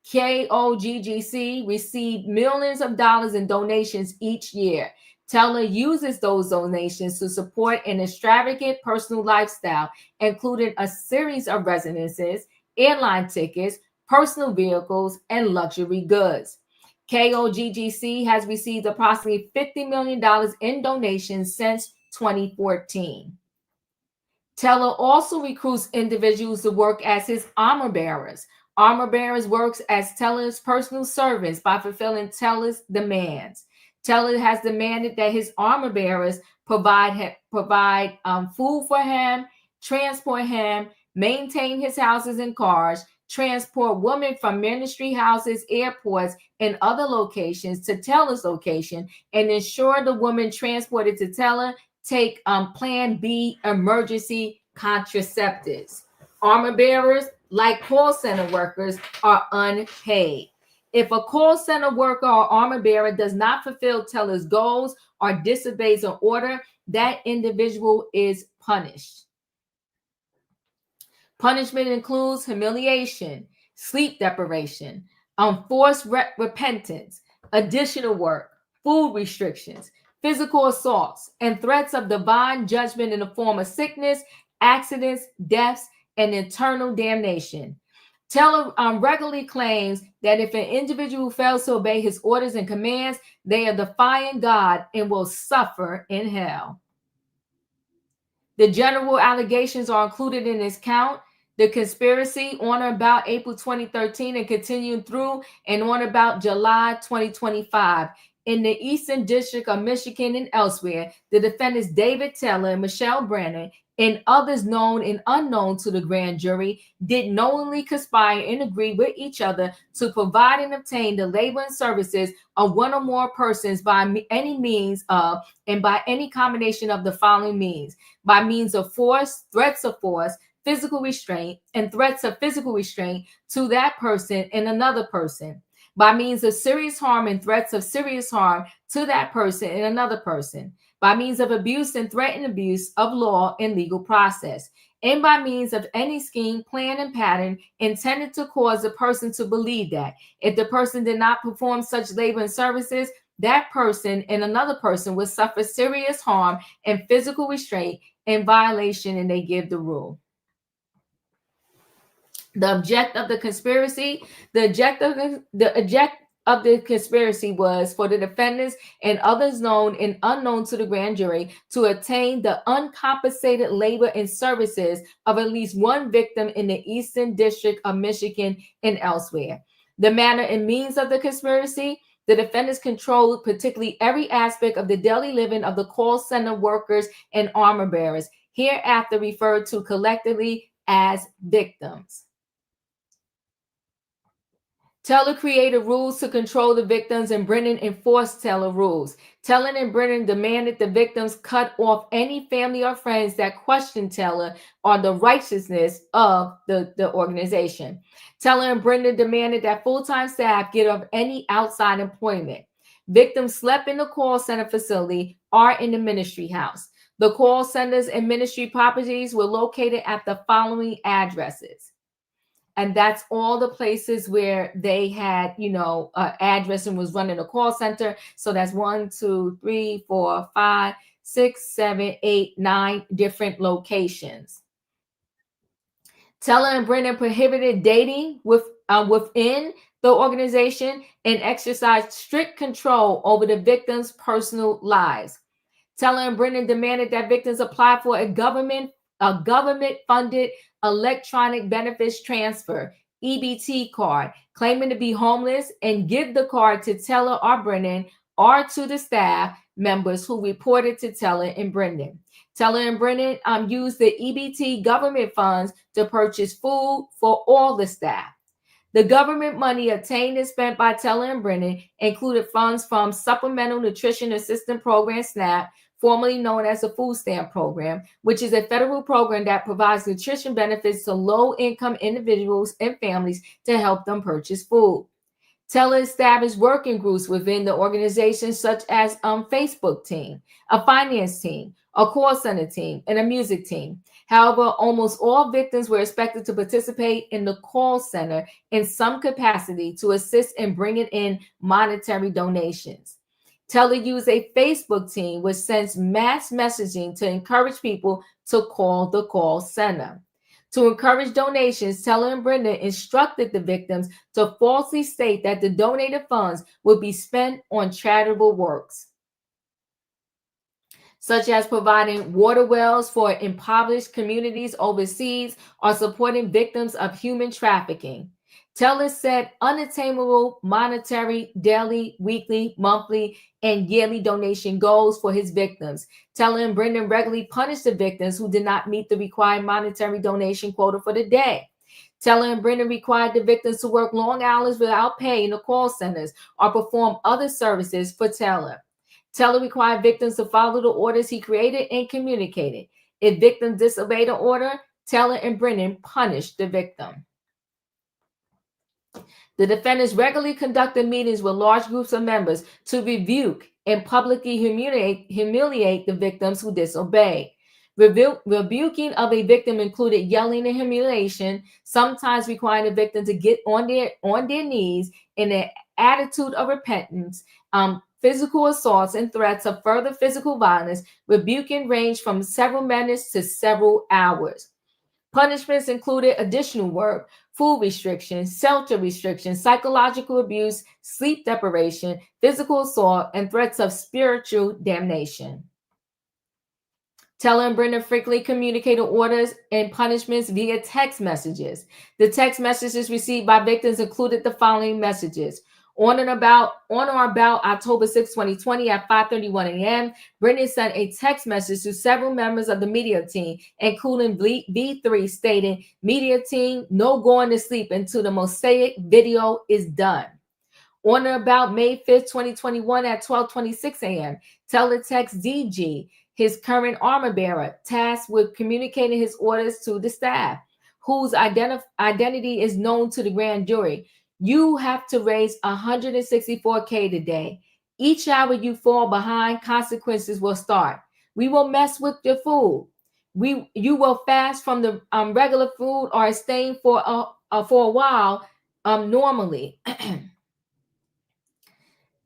KOGGC received millions of dollars in donations each year. Teller uses those donations to support an extravagant personal lifestyle, including a series of residences, airline tickets, personal vehicles, and luxury goods. KOGGC has received approximately $50 million in donations since 2014. Teller also recruits individuals to work as his armor bearers. Armor bearers works as Teller's personal servants by fulfilling Teller's demands. Teller has demanded that his armor bearers provide food for him, transport him, maintain his houses and cars, transport women from ministry houses, airports, and other locations to Teller's location, and ensure the woman transported to Teller take Plan B emergency contraceptives. Armor bearers, like call center workers, are unpaid. If a call center worker or armor bearer does not fulfill Teller's goals or disobeys an order, that individual is punished. Punishment includes humiliation, sleep deprivation, forced repentance, additional work, food restrictions, physical assaults, and threats of divine judgment in the form of sickness, accidents, deaths, and eternal damnation. Teller regularly claims that if an individual fails to obey his orders and commands, they are defying God and will suffer in hell. The general allegations are included in this count. The conspiracy on or about April 2013 and continuing through and on about July 2025. In the Eastern District of Michigan and elsewhere, the defendants David Taylor and Michelle Brannon and others known and unknown to the grand jury did knowingly conspire and agree with each other to provide and obtain the labor and services of one or more persons by any means of and by any combination of the following means: by means of force, threats of force, physical restraint, and threats of physical restraint to that person and another person, by means of serious harm and threats of serious harm to that person and another person, by means of abuse and threatened abuse of law and legal process, and by means of any scheme, plan, and pattern intended to cause the person to believe that if the person did not perform such labor and services, that person and another person would suffer serious harm and physical restraint in violation, and they give the rule. The object of the conspiracy, the object of the conspiracy was for the defendants and others known and unknown to the grand jury to obtain the uncompensated labor and services of at least one victim in the Eastern District of Michigan and elsewhere. The manner and means of the conspiracy: the defendants controlled particularly every aspect of the daily living of the call center workers and armor bearers, hereafter referred to collectively as victims. Teller created rules to control the victims, and Brennan enforced Teller rules. Teller and Brennan demanded the victims cut off any family or friends that questioned Teller on the righteousness of the organization. Teller and Brennan demanded that full-time staff get off any outside employment. Victims slept in the call center facility or in the ministry house. The call centers and ministry properties were located at the following addresses. And that's all the places where they had, address and was running a call center. So that's 1, 2, 3, 4, 5, 6, 7, 8, 9 different locations. Teller and Brennan prohibited dating within the organization and exercised strict control over the victims' personal lives. Teller and Brennan demanded that victims apply for a government-funded electronic benefits transfer, EBT card, claiming to be homeless, and give the card to Teller or Brennan or to the staff members who reported to Teller and Brennan. Teller and Brennan used the EBT government funds to purchase food for all the staff. The government money obtained and spent by Teller and Brennan included funds from Supplemental Nutrition Assistance Program, SNAP, formerly known as the Food Stamp Program, which is a federal program that provides nutrition benefits to low-income individuals and families to help them purchase food. Teller established working groups within the organization, such as Facebook team, a finance team, a call center team, and a music team. However, almost all victims were expected to participate in the call center in some capacity to assist in bringing in monetary donations. Teller used a Facebook team which sends mass messaging to encourage people to call the call center. To encourage donations, Teller and Brenda instructed the victims to falsely state that the donated funds would be spent on charitable works, such as providing water wells for impoverished communities overseas or supporting victims of human trafficking. Teller set unattainable monetary, daily, weekly, monthly, and yearly donation goals for his victims. Teller and Brendan regularly punished the victims who did not meet the required monetary donation quota for the day. Teller and Brendan required the victims to work long hours without pay in the call centers or perform other services for Teller. Teller required victims to follow the orders he created and communicated. If victims disobeyed the order, Teller and Brendan punished the victim. The defendants regularly conducted meetings with large groups of members to rebuke and publicly humiliate the victims who disobeyed. Rebuking of a victim included yelling and humiliation, sometimes requiring the victim to get on their knees in an attitude of repentance. Physical assaults and threats of further physical violence. Rebuking ranged from several minutes to several hours. Punishments included additional work, food restrictions, shelter restrictions, psychological abuse, sleep deprivation, physical assault, and threats of spiritual damnation. Teller and Brenda frequently communicated orders and punishments via text messages. The text messages received by victims included the following messages. On or about October 6, 2020 at 5:31 a.m., Brendan sent a text message to several members of the media team, including V3, stating, "Media team, no going to sleep until the Mosaic video is done." On or about May 5th, 2021 at 12:26 a.m., Teller texts DG, his current armor bearer, tasked with communicating his orders to the staff, whose identity is known to the grand jury. You have to raise $164K today. Each hour you fall behind, consequences will start. We will mess with your food. You will fast from the regular food or abstain for a while normally.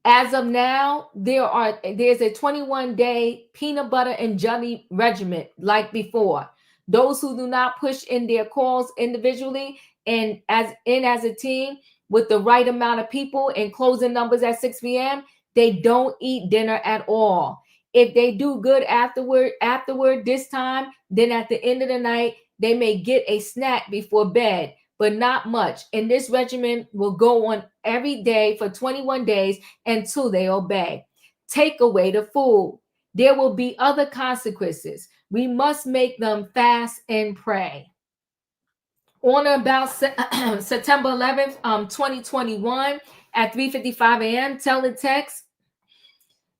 As of now, there's a 21-day peanut butter and jelly regimen like before. Those who do not push in their calls individually and as a team with the right amount of people and closing numbers at 6 p.m., they don't eat dinner at all. If they do good afterward this time, then at the end of the night, they may get a snack before bed, but not much. And this regimen will go on every day for 21 days until they obey. Take away the food. There will be other consequences. We must make them fast and pray. On or about September 11th, 2021 at 3:55 a.m., Teller text,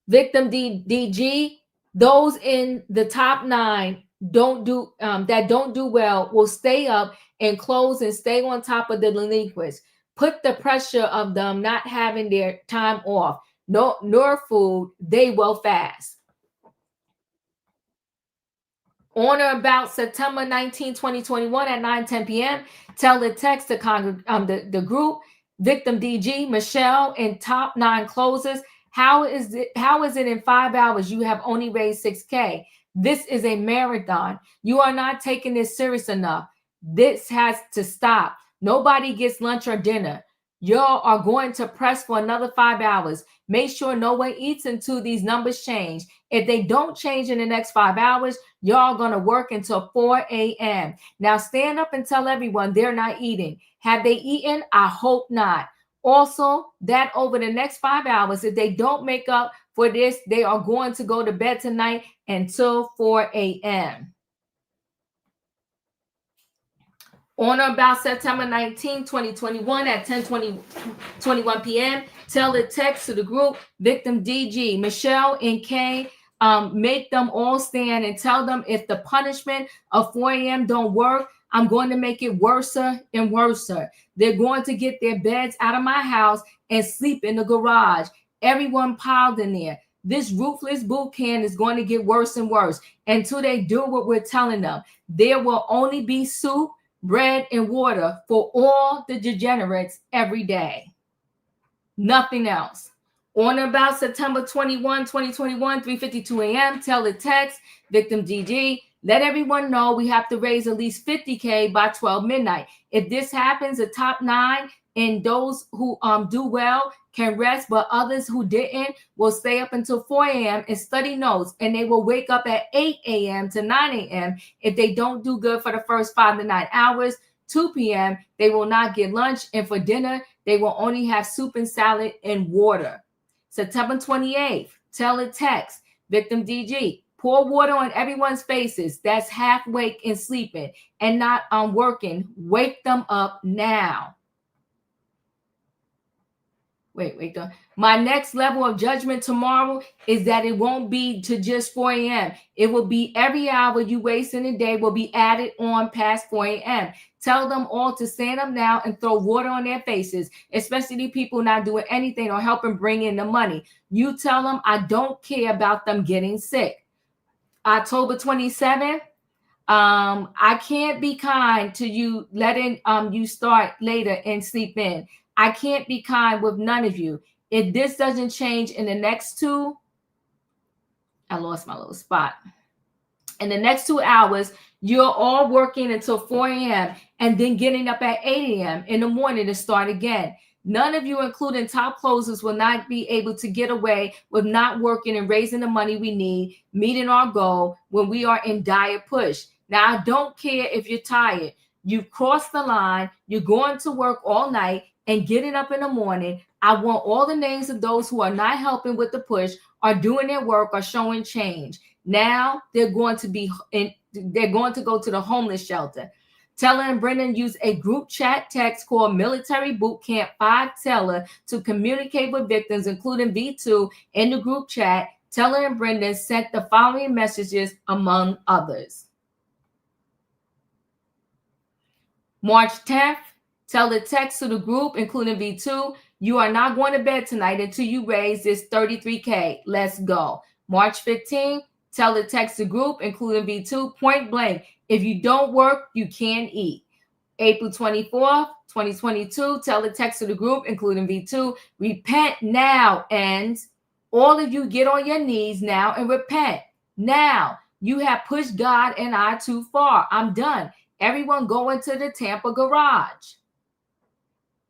victim DG, those in the top 9 that don't do well will stay up and close and stay on top of the delinquents. Put the pressure of them not having their time off, nor food, they will fast. On or about September 19, 2021 at 9:10 p.m., Teller text the group, victim DG, Michelle, and top 9 closers. How is it in 5 hours you have only raised $6K? This is a marathon. You are not taking this serious enough. This has to stop. Nobody gets lunch or dinner. Y'all are going to press for another 5 hours. Make sure no one eats until these numbers change. If they don't change in the next 5 hours, y'all going to work until 4 a.m. Now stand up and tell everyone they're not eating. Have they eaten? I hope not. Also, that over the next 5 hours, if they don't make up for this, they are going to go to bed tonight until 4 a.m. On or about September 19, 2021 at 10:21 p.m., Teller text to the group, victim DG, Michelle and Kay, make them all stand and tell them if the punishment of 4 a.m. don't work, I'm going to make it worse and worse. They're going to get their beds out of my house and sleep in the garage. Everyone piled in there. This ruthless boot camp is going to get worse and worse until they do what we're telling them. There will only be soup, bread, and water for all the degenerates every day. Nothing else. On or about September 21, 2021, 3:52 a.m., teletext, victim GG, let everyone know we have to raise at least $50K by 12 midnight. If this happens, the top 9 and those who do well can rest, but others who didn't will stay up until 4 a.m. and study notes, and they will wake up at 8 a.m. to 9 a.m. If they don't do good for the first 5 to 9 hours, 2 p.m., they will not get lunch, and for dinner, they will only have soup and salad and water. September 28th, teletext, victim DG, pour water on everyone's faces that's half awake and sleeping and not working. Wake them up now. Wait. My next level of judgment tomorrow is that it won't be to just 4 a.m. It will be every hour you waste in a day will be added on past 4 a.m. Tell them all to stand up now and throw water on their faces, especially the people not doing anything or helping bring in the money. You tell them I don't care about them getting sick. October 27th, I can't be kind to you letting you start later and sleep in. I can't be kind with none of you. If this doesn't change in the next 2, I lost my little spot. In the next 2 hours, you're all working until 4 a.m. and then getting up at 8 a.m. in the morning to start again. None of you, including top closers, will not be able to get away with not working and raising the money we need, meeting our goal when we are in dire push. Now, I don't care if you're tired. You've crossed the line. You're going to work all night and getting up in the morning. I want all the names of those who are not helping with the push, are doing their work, are showing change. Now they're going to go to the homeless shelter. Teller and Brendan use a group chat text called Military Boot Camp 5 Teller to communicate with victims, including V2 in the group chat. Teller and Brendan sent the following messages, among others. March 10th, Teller text to the group, including V2, you are not going to bed tonight until you raise this $33K. Let's go. March 15th, Teller text the group, including V2, point blank, if you don't work, you can't eat. April 24th, 2022, Teller text to the group, including V2, repent now, and all of you get on your knees now and repent. Now, you have pushed God and I too far. I'm done. Everyone go into the Tampa garage.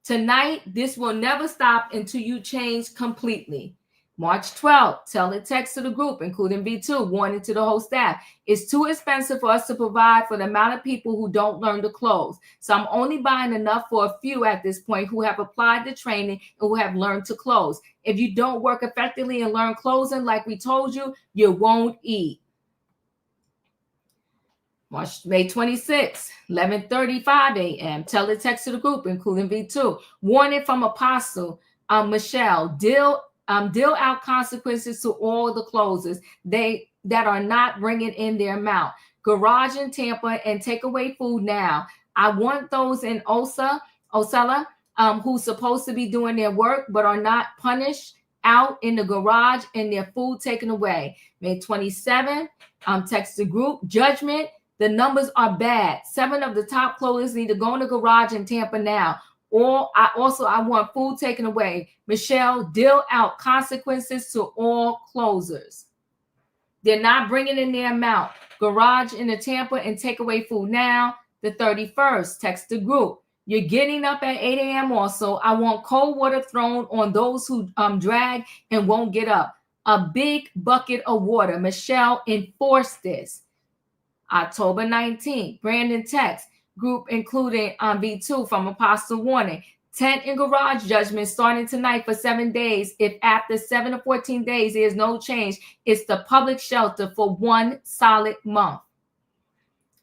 Tonight, this will never stop until you change completely. March 12th, Teller text to the group, including V2, warning to the whole staff. It's too expensive for us to provide for the amount of people who don't learn to close. So I'm only buying enough for a few at this point who have applied the training and who have learned to close. If you don't work effectively and learn closing like we told you, you won't eat. May 26th, 11:35 a.m. Teller text to the group, including V2. Warning from Apostle Michelle. Deal out consequences to all the closers that are not bringing in their amount. Garage in Tampa and take away food now. I want those in Osella who's supposed to be doing their work but are not punished out in the garage and their food taken away. May 27th, text the group. Judgment. The numbers are bad. 7 of the top closers need to go in the garage in Tampa now. Or I want food taken away. Michelle, deal out consequences to all closers. They're not bringing in their amount. Garage in the Tampa and take away food now. The 31st, text the group. You're getting up at 8 a.m. also. I want cold water thrown on those who drag and won't get up. A big bucket of water. Michelle, enforce this. October 19th, Brandon text, group including V2 from Apostle Warning. Tent and garage judgment starting tonight for 7 days. If after 7 to 14 days there's no change, it's the public shelter for 1 solid month.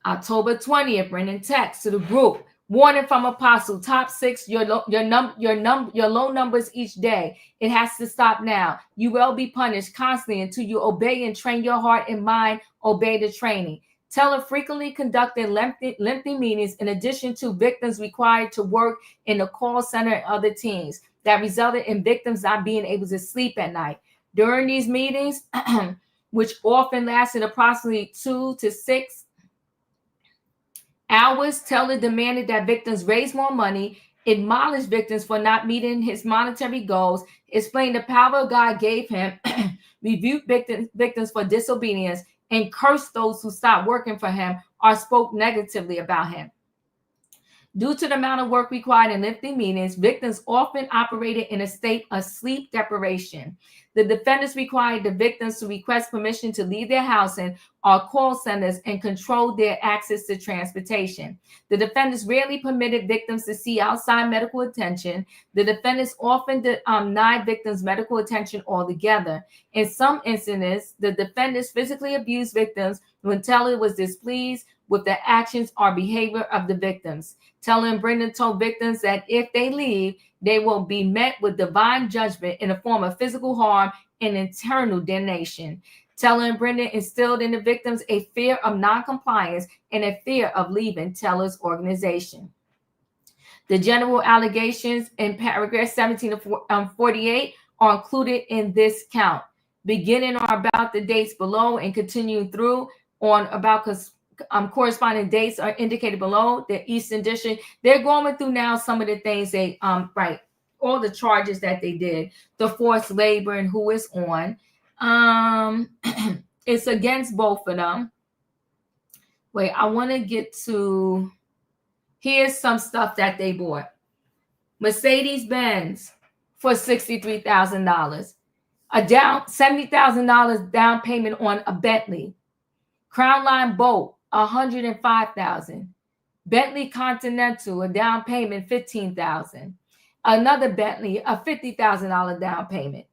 October 20th, Brandon text to the group. Warning from Apostle, top 6, your low numbers each day. It has to stop now. You will be punished constantly until you obey and train your heart and mind. Obey the training. Teller frequently conducted lengthy meetings in addition to victims required to work in the call center and other teams that resulted in victims not being able to sleep at night. During these meetings, which often lasted approximately 2 to 6 hours, Teller demanded that victims raise more money, admonished victims for not meeting his monetary goals, explained the power God gave him, rebuked victims for disobedience, and cursed those who stopped working for him or spoke negatively about him. Due to the amount of work required in lengthy meetings, victims often operated in a state of sleep deprivation. The defendants required the victims to request permission to leave their housing or call centers and control their access to transportation. The defendants rarely permitted victims to see outside medical attention. The defendants often denied victims medical attention altogether. In some instances, the defendants physically abused victims when Teller was displeased with the actions or behavior of the victims. Teller and Brendan told victims that if they leave, they will be met with divine judgment in the form of physical harm and eternal damnation. Teller and Brendan instilled in the victims a fear of noncompliance and a fear of leaving Teller's organization. The general allegations in paragraph 17 of 48 are included in this count, beginning on about the dates below and continuing through on about corresponding dates are indicated below. The Eastern District, they're going through now some of the things they right, all the charges that they did, the forced labor and who is on. It's against both of them. Wait, I want to get to, here's some stuff that they bought. Mercedes-Benz for $63,000. A down $70,000 down payment on a Bentley. Crown Line boat, $105,000. Bentley Continental, a down payment, $15,000. Another Bentley, a $50,000 down payment.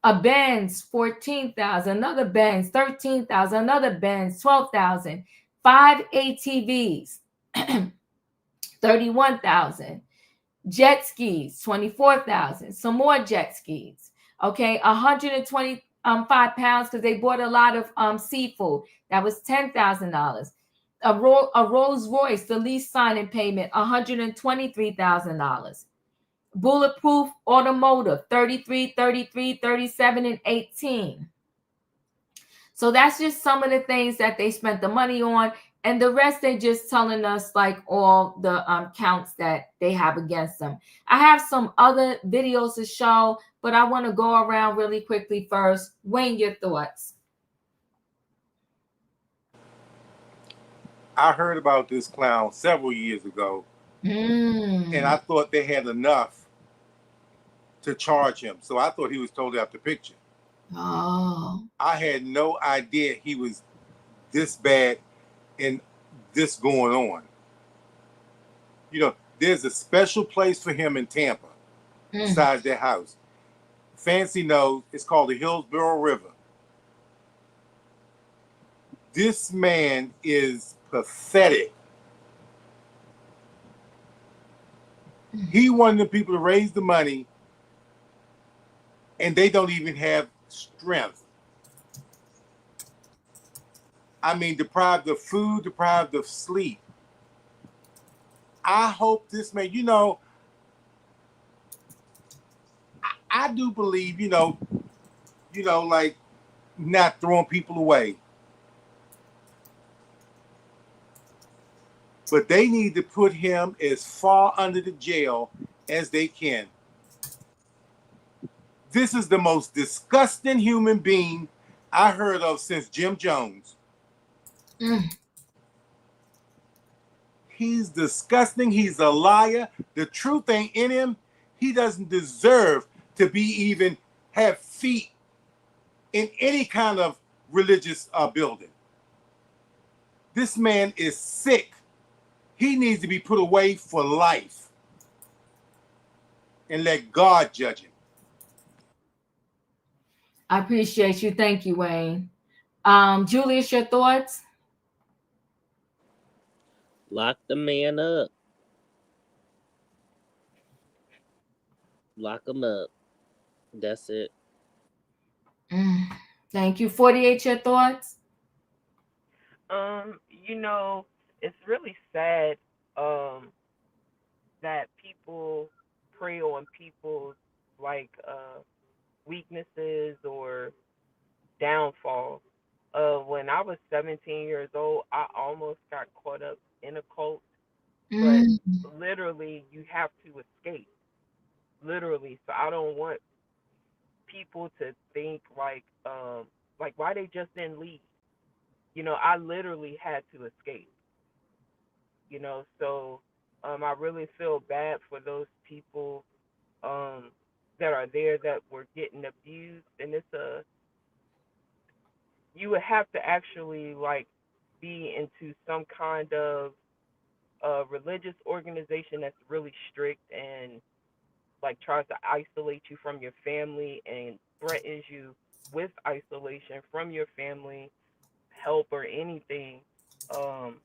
A Benz, $14,000. Another Benz, $13,000. Another Benz, $12,000. 5 ATVs, $31,000. Jet skis, $24,000. Some more jet skis. Okay, 125 pounds because they bought a lot of seafood. That was $10,000. A Rolls Royce, the lease signing payment, $123,000. Bulletproof Automotive, 33, 33, 37, and 18. So that's just some of the things that they spent the money on. And the rest, they just telling us like all the counts that they have against them. I have some other videos to show, but I want to go around really quickly first. Wayne, your thoughts. I heard about this clown several years ago, and I thought they had enough to charge him. So I thought he was totally out the picture. Oh. I had no idea he was this bad and this going on. You know, there's a special place for him in Tampa, besides their house. Fancy knows it's called the Hillsborough River. This man is pathetic. He wanted the people to raise the money, and they don't even have strength. I mean, deprived of food, deprived of sleep. I hope this man, you know, I do believe, you know, like not throwing people away. But they need to put him as far under the jail as they can. This is the most disgusting human being I heard of since Jim Jones. He's disgusting. He's a liar. The truth ain't in him. He doesn't deserve to be even have feet in any kind of religious building. This man is sick. He needs to be put away for life and let God judge him. I appreciate you. Thank you, Wayne. Julius, your thoughts? Lock the man up. Lock them up. That's it. Thank you. 48, your thoughts? You know, it's really sad that people prey on people's like weaknesses or downfall. When I was 17 years old, I almost got caught up in a cult, but literally you have to escape. Literally. So I don't want people to think like why they just didn't leave. You know, I literally had to escape. You know, so I really feel bad for those people that are there that were getting abused, and you would have to actually like be into some kind of religious organization that's really strict and like tries to isolate you from your family and threatens you with isolation from your family, help or anything. Um,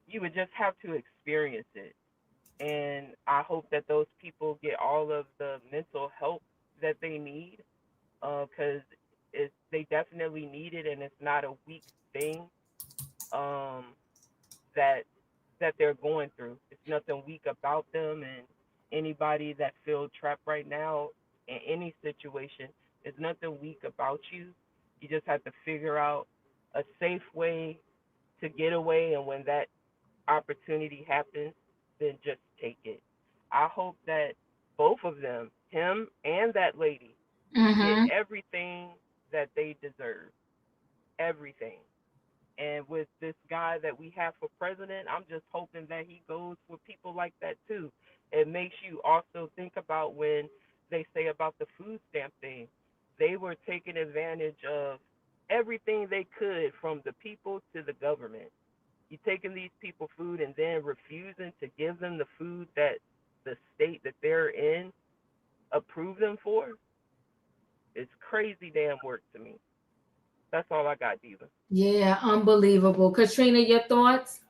you would just have to experience it. And I hope that those people get all of the mental help that they need, because they definitely need it, and it's not a weak thing um, that they're going through. It's nothing weak about them, and anybody that feels trapped right now in any situation, there's nothing weak about you. You just have to figure out a safe way to get away, and when that opportunity happens, then just take it. I hope that both of them, him and that lady, get everything that they deserve. Everything. And with this guy that we have for president, I'm just hoping that he goes for people like that too. It makes you also think about when they say about the food stamp thing. They were taking advantage of everything they could, from the people to the government. You taking these people food and then refusing to give them the food that the state that they're in approved them for. It's crazy damn work to me. That's all I got, Diva. Yeah, unbelievable. Katrina, your thoughts?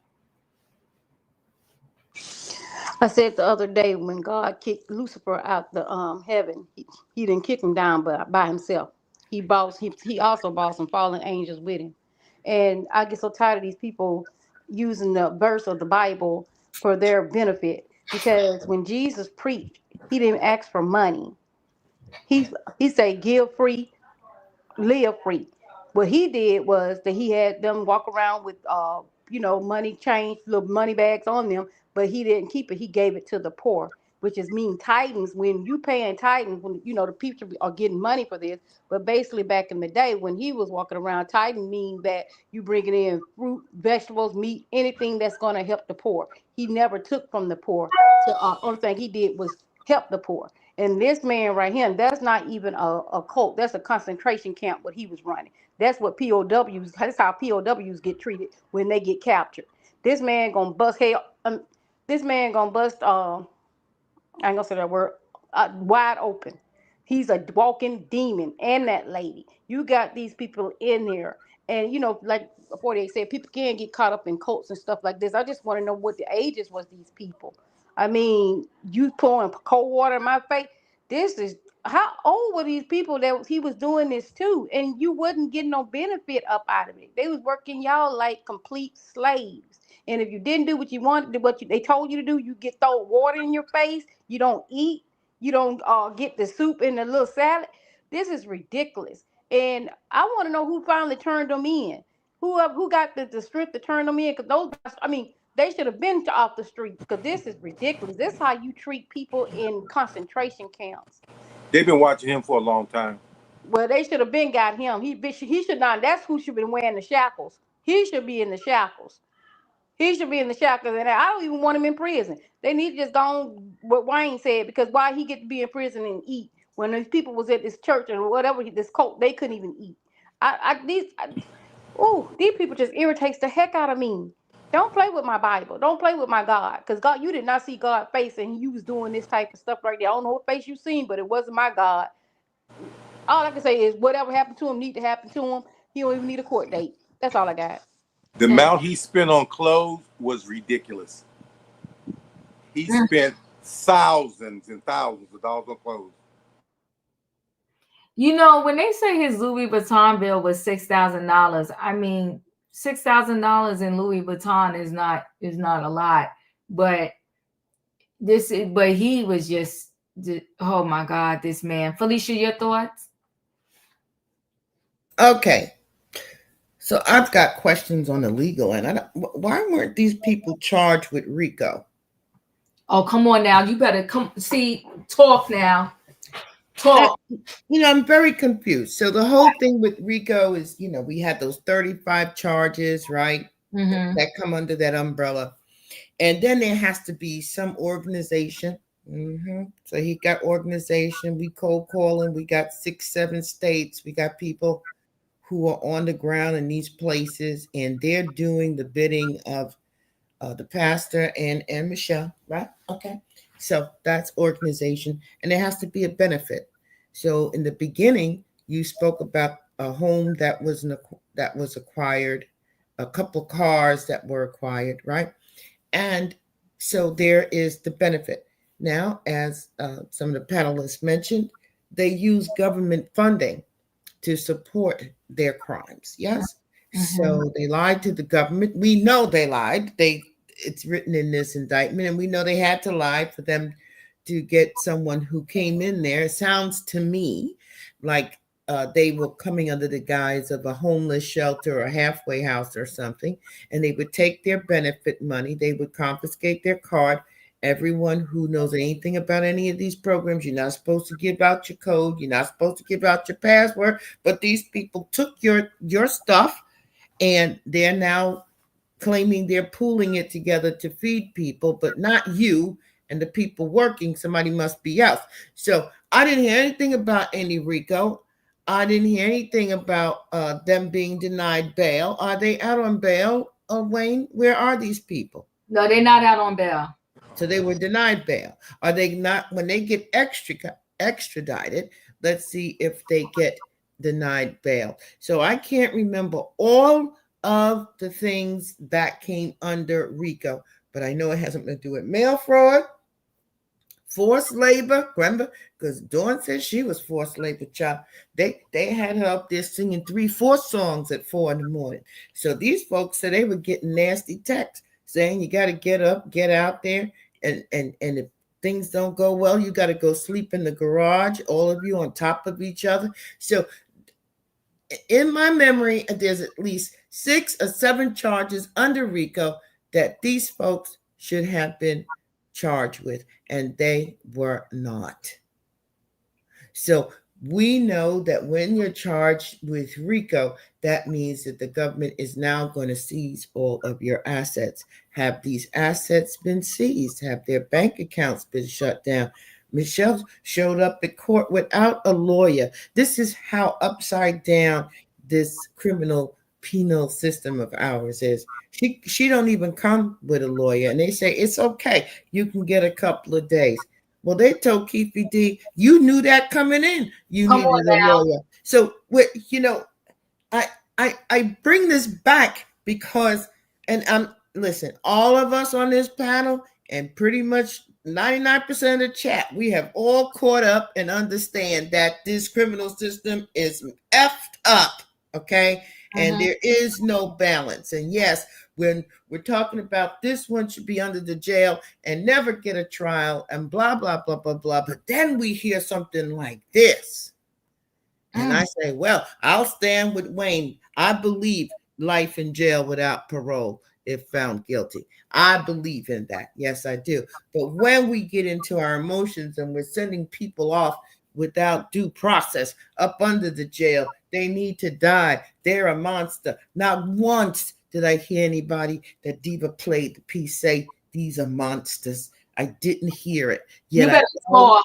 I said the other day when God kicked Lucifer out the heaven, he didn't kick him down by himself. He also brought some fallen angels with him. And I get so tired of these people using the verse of the Bible for their benefit, because when Jesus preached, he didn't ask for money. He said give free, live free. What he did was that he had them walk around with money change, little money bags on them, but he didn't keep it. He gave it to the poor, which is mean titans. When you paying titans, when the people are getting money for this. But basically back in the day when he was walking around, tithing means that you bringing in fruit, vegetables, meat, anything that's going to help the poor. He never took from the poor. The only thing he did was help the poor. And this man right here, that's not even a cult. That's a concentration camp what he was running. That's what POWs, that's how POWs get treated when they get captured. This man gonna bust hell. This man gonna bust, I ain't gonna say that word, wide open. He's a walking demon, and that lady. You got these people in there. And, like 48 said, people can get caught up in cults and stuff like this. I just want to know what the ages was these people. I mean, you pouring cold water in my face. This is, how old were these people that he was doing this to? And you wasn't getting no benefit up out of it. They was working y'all like complete slaves. And if you didn't do what you wanted, they told you to do, you get throw water in your face. You don't eat. You don't get the soup and the little salad. This is ridiculous. And I want to know who finally turned them in. Who got the strength to turn them in? Because they should have been off the streets, because this is ridiculous. This is how you treat people in concentration camps. They've been watching him for a long time. Well, they should have been got him. He should not. That's who should have been wearing the shackles. He should be in the shackles. He should be in the shackles, and I don't even want him in prison. They need to just go on what Wayne said, because why he get to be in prison and eat when these people was at this church and whatever this cult, they couldn't even eat. These people just irritates the heck out of me. Don't play with my Bible. Don't play with my God, because God, you did not see God's face, and you was doing this type of stuff right there. I don't know what face you seen, but it wasn't my God. All I can say is whatever happened to him need to happen to him. He don't even need a court date. That's all I got. The amount he spent on clothes was ridiculous. He spent thousands and thousands of dollars of clothes. You know, when they say his Louis Vuitton bill was $6,000, I mean, $6,000 in Louis Vuitton is not a lot, but he was just, oh my God, this man. Felicia, your thoughts? Okay. So I've got questions on the legal end. Why weren't these people charged with RICO? Oh, come on now. You better talk now. Talk. I'm very confused. So the whole thing with RICO is, we had those 35 charges, right? Mm-hmm. That come under that umbrella. And then there has to be some organization. Mm-hmm. So he got organization. We cold calling. We got 6-7 states. We got people who are on the ground in these places, and they're doing the bidding of the pastor and Michelle, right? Okay. So that's organization, and there has to be a benefit. So in the beginning, you spoke about a home that was acquired, a couple cars that were acquired, right? And so there is the benefit. Now, as some of the panelists mentioned, they use government funding to support their crimes. Yes. Mm-hmm. So they lied to the government. We know they lied. It's written in this indictment, and we know they had to lie for them to get someone who came in there. It sounds to me like they were coming under the guise of a homeless shelter or halfway house or something, and they would take their benefit money. They would confiscate their card. Everyone who knows anything about any of these programs, you're not supposed to give out your code. You're not supposed to give out your password. But these people took your stuff, and they're now claiming they're pooling it together to feed people, but not you and the people working. Somebody must be else. So I didn't hear anything about any RICO. I didn't hear anything about them being denied bail. Are they out on bail, Wayne? Where are these people? No, they're not out on bail. So they were denied bail. Are they not? When they get extradited, let's see if they get denied bail. So I can't remember all of the things that came under RICO, but I know it has something to do with mail fraud, forced labor. Remember, because Dawn said she was forced labor, child. They had her up there singing 3-4 songs at 4 a.m. So these folks said they were getting nasty texts saying you got to get up, get out there, and if things don't go well, you got to go sleep in the garage, all of you on top of each other. So in my memory, there's at least 6 or 7 charges under RICO that these folks should have been charged with, and they were not. So we know that when you're charged with RICO, that means that the government is now going to seize all of your assets. Have these assets been seized? Have their bank accounts been shut down? Michelle showed up at court without a lawyer. This is how upside down this criminal penal system of ours is. She don't even come with a lawyer, and they say it's okay. You can get a couple of days. Well, they told Keefe D, you knew that coming in. You needed a lawyer. So, I bring this back because, listen, all of us on this panel and pretty much 99% of the chat, we have all caught up and understand that this criminal system is effed up, okay? And there is no balance. And yes, when we're talking about this one should be under the jail and never get a trial and blah, blah, blah, blah, blah. But then we hear something like this. And I say, well, I'll stand with Wayne. I believe life in jail without parole if found guilty. I believe in that. Yes, I do. But when we get into our emotions and we're sending people off without due process up under the jail, they need to die. They're a monster. Not once did I hear anybody that Diva played the piece say, these are monsters. I didn't hear it. Yet you better talk.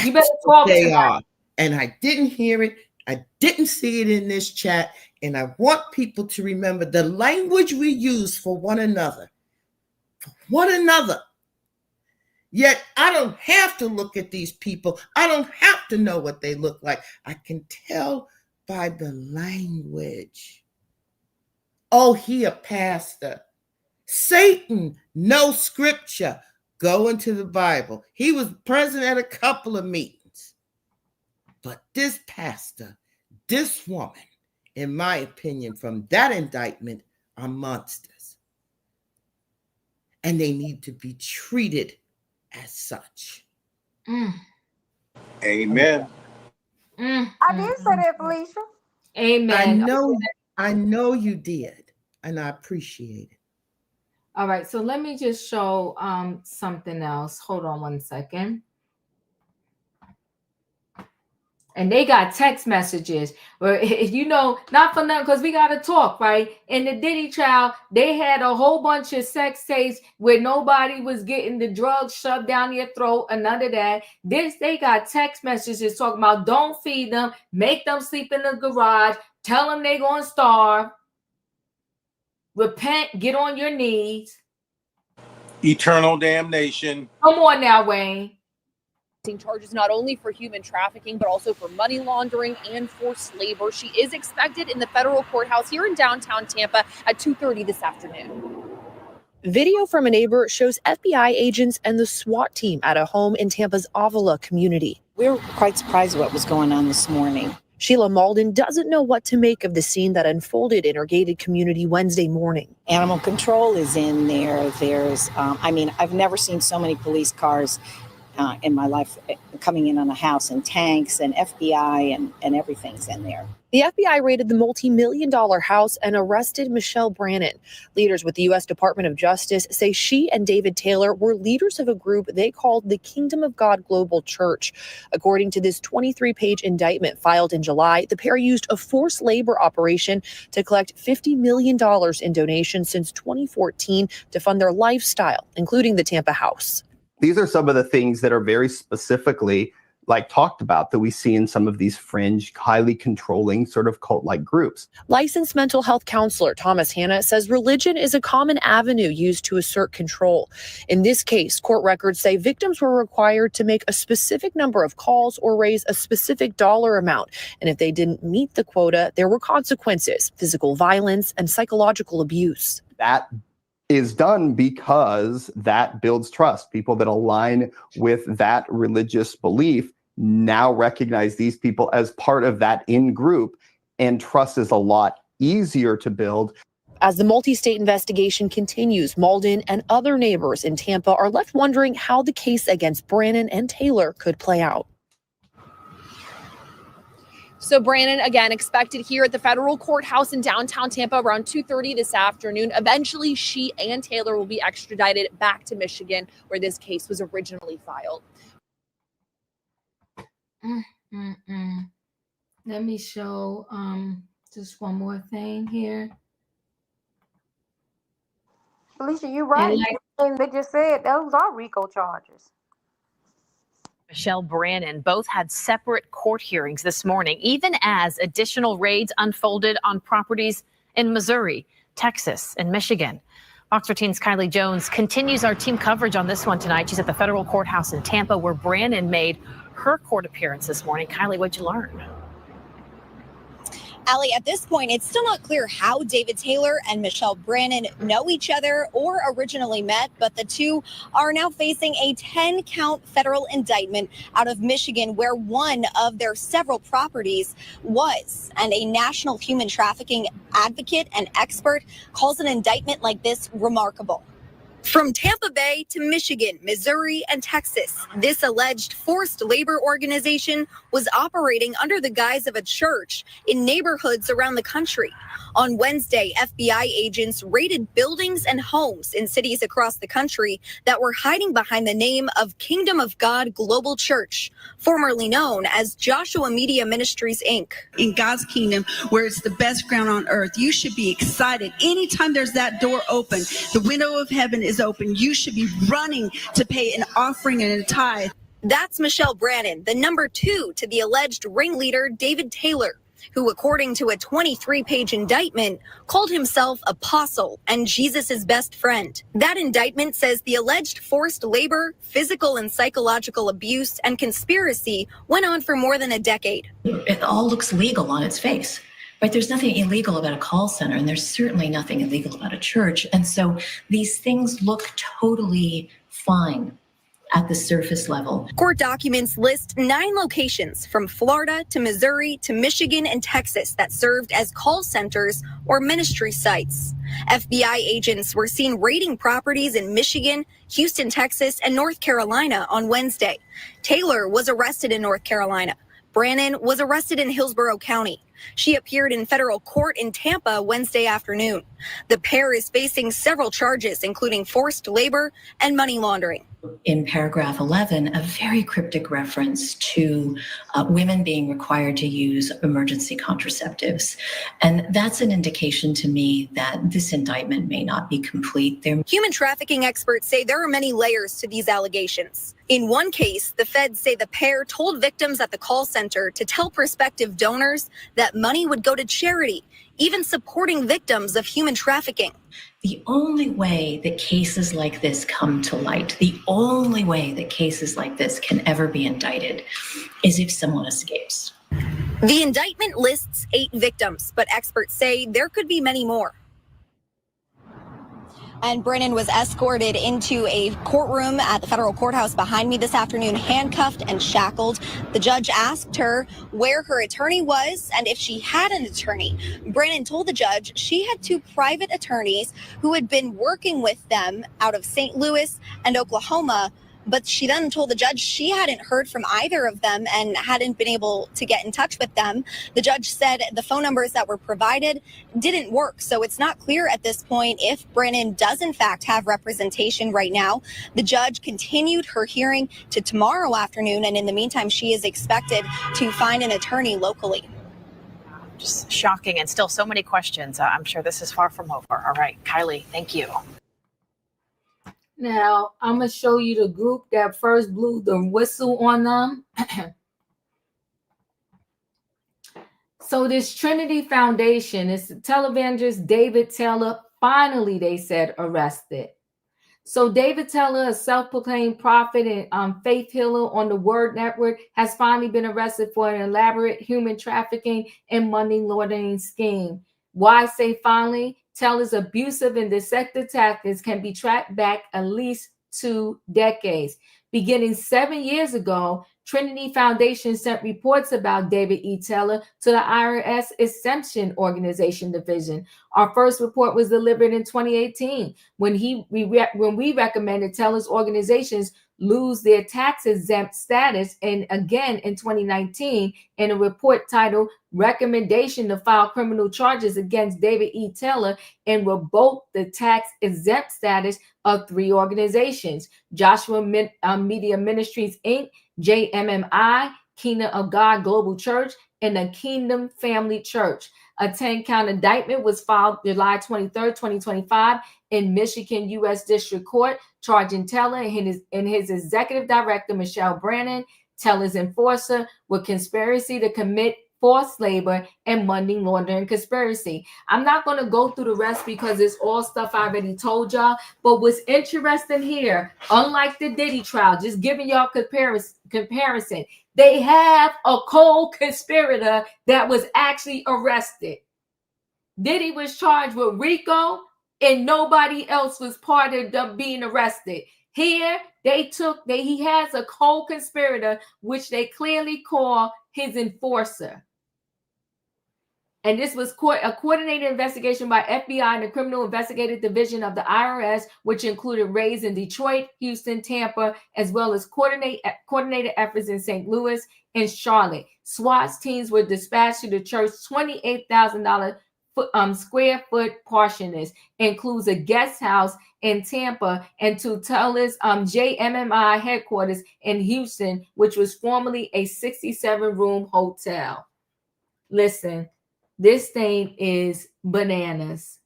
You better talk. They are. And I didn't hear it. I didn't see it in this chat. And I want people to remember the language we use for one another. For one another. Yet I don't have to look at these people. I don't have to know what they look like. I can tell by the language. Oh, he a pastor. Satan, no scripture. go into the Bible. He was present at a couple of meetings. But this pastor, this woman, in my opinion, from that indictment, are monsters. And they need to be treated as such. Amen. I did say that, Felicia. Amen. I know you did, and I appreciate it. All right, so let me just show something else. Hold on one second. And they got text messages where, you know, not for nothing, because we got to talk, right? In the Diddy trial, they had a whole bunch of sex tapes where nobody was getting the drugs shoved down their throat and none of that. They got text messages talking about don't feed them, make them sleep in the garage, tell them they're going to starve, repent, get on your knees. Eternal damnation. Come on now, Wayne. Charges not only for human trafficking, but also for money laundering and forced labor. She is expected in the federal courthouse here in downtown Tampa at 2:30 this afternoon. Video from a neighbor shows FBI agents and the SWAT team at a home in Tampa's Avila community. We were quite surprised what was going on this morning. Sheila Malden doesn't know what to make of the scene that unfolded in her gated community Wednesday morning. Animal control is in there. There's, I've never seen so many police cars in my life coming in on a house, and tanks and FBI and everything's in there. The FBI raided the multi-million-dollar house and arrested Michelle Brannon. Leaders with the U.S. Department of Justice say she and David Taylor were leaders of a group they called the Kingdom of God Global Church. According to this 23-page indictment filed in July, the pair used a forced labor operation to collect $50 million in donations since 2014 to fund their lifestyle, including the Tampa house. These are some of the things that are very specifically talked about that we see in some of these fringe, highly controlling sort of cult-like groups. Licensed mental health counselor Thomas Hanna says religion is a common avenue used to assert control. In this case, court records say victims were required to make a specific number of calls or raise a specific dollar amount. And if they didn't meet the quota, there were consequences, physical violence and psychological abuse. That is done because that builds trust. People that align with that religious belief now recognize these people as part of that in-group, and trust is a lot easier to build. As the multi-state investigation continues, Malden and other neighbors in Tampa are left wondering how the case against Brannon and Taylor could play out. So Brannon, again, expected here at the federal courthouse in downtown Tampa around 2:30 this afternoon. Eventually, she and Taylor will be extradited back to Michigan, where this case was originally filed. Let me show just one more thing here. Felicia, you're right. And they just said those are RICO charges. Michelle Brannon both had separate court hearings this morning, even as additional raids unfolded on properties in Missouri, Texas, and Michigan. Fox 13's Kylie Jones continues our team coverage on this one tonight. She's at the federal courthouse in Tampa, where Brannon made her court appearance this morning. Kylie, what'd you learn? Allie, at this point, it's still not clear how David Taylor and Michelle Brannon know each other or originally met, but the two are now facing a 10-count federal indictment out of Michigan, where one of their several properties was. And a national human trafficking advocate and expert calls an indictment like this remarkable. From Tampa Bay to Michigan, Missouri, and Texas, this alleged forced labor organization was operating under the guise of a church in neighborhoods around the country. On Wednesday, FBI agents raided buildings and homes in cities across the country that were hiding behind the name of Kingdom of God Global Church, formerly known as Joshua Media Ministries, Inc. In God's kingdom, where it's the best ground on earth, you should be excited. Anytime there's that door open, the window of heaven is open, you should be running to pay an offering and a tithe. That's Michelle Brannon, the number 2 to the alleged ringleader David Taylor, who, according to a 23-page indictment, called himself apostle and Jesus' best friend. That indictment says the alleged forced labor, physical and psychological abuse, and conspiracy went on for more than a decade. It all looks legal on its face. Right? There's nothing illegal about a call center, and there's certainly nothing illegal about a church. And so these things look totally fine at the surface level. Court documents list 9 locations from Florida to Missouri to Michigan and Texas that served as call centers or ministry sites. FBI agents were seen raiding properties in Michigan, Houston, Texas, and North Carolina on Wednesday. Taylor was arrested in North Carolina. Brannon was arrested in Hillsborough County. She appeared in federal court in Tampa Wednesday afternoon. The pair is facing several charges, including forced labor and money laundering. In paragraph 11, a very cryptic reference to women being required to use emergency contraceptives. And that's an indication to me that this indictment may not be complete. Human trafficking experts say there are many layers to these allegations. In one case, the feds say the pair told victims at the call center to tell prospective donors that money would go to charity, even supporting victims of human trafficking. The only way that cases like this come to light, the only way that cases like this can ever be indicted is if someone escapes. The indictment lists 8 victims, but experts say there could be many more. And Brannon was escorted into a courtroom at the federal courthouse behind me this afternoon, handcuffed and shackled. The judge asked her where her attorney was and if she had an attorney. Brannon told the judge she had 2 private attorneys who had been working with them out of St. Louis and Oklahoma. But she then told the judge she hadn't heard from either of them and hadn't been able to get in touch with them. The judge said the phone numbers that were provided didn't work. So it's not clear at this point if Brannon does in fact have representation right now. The judge continued her hearing to tomorrow afternoon. And in the meantime, she is expected to find an attorney locally. Just shocking, and still so many questions. I'm sure this is far from over. All right, Kylie, thank you. Now, I'm going to show you the group that first blew the whistle on them. So this Trinity Foundation, it's the televangelist David Taylor, finally, they said, arrested. So David Taylor, a self-proclaimed prophet and faith healer on the Word Network, has finally been arrested for an elaborate human trafficking and money laundering scheme. Why say finally? Taylor's abusive and deceptive tactics can be tracked back at least 2 decades. Beginning 7 years ago, Trinity Foundation sent reports about David E. Taylor to the IRS Exemption Organization Division. Our first report was delivered in 2018 when we recommended Taylor's organizations lose their tax-exempt status, and again in 2019 in a report titled Recommendation to File Criminal Charges Against David E. Taylor and Revoke the Tax-Exempt Status of 3 organizations: Joshua Media Ministries, Inc., JMMI, Kingdom of God Global Church, and the Kingdom Family Church. A 10-count indictment was filed July 23, 2025 in Michigan U.S. District Court, charging Taylor and his executive director, Michelle Brannon, Taylor's enforcer, with conspiracy to commit forced labor and money laundering conspiracy. I'm not going to go through the rest because it's all stuff I already told y'all. But what's interesting here, unlike the Diddy trial, just giving y'all comparison, they have a co-conspirator that was actually arrested. Diddy was charged with RICO, and nobody else was part of them being arrested. Here, he has a co-conspirator, which they clearly call his enforcer. And this was a coordinated investigation by FBI and the Criminal Investigative Division of the IRS, which included raids in Detroit, Houston, Tampa, as well as coordinated efforts in St. Louis and Charlotte. SWAT teams were dispatched to the church's $28,000 square foot portioners, includes a guest house in Tampa, and to Taylor's JMMI headquarters in Houston, which was formerly a 67-room hotel. Listen, this thing is bananas.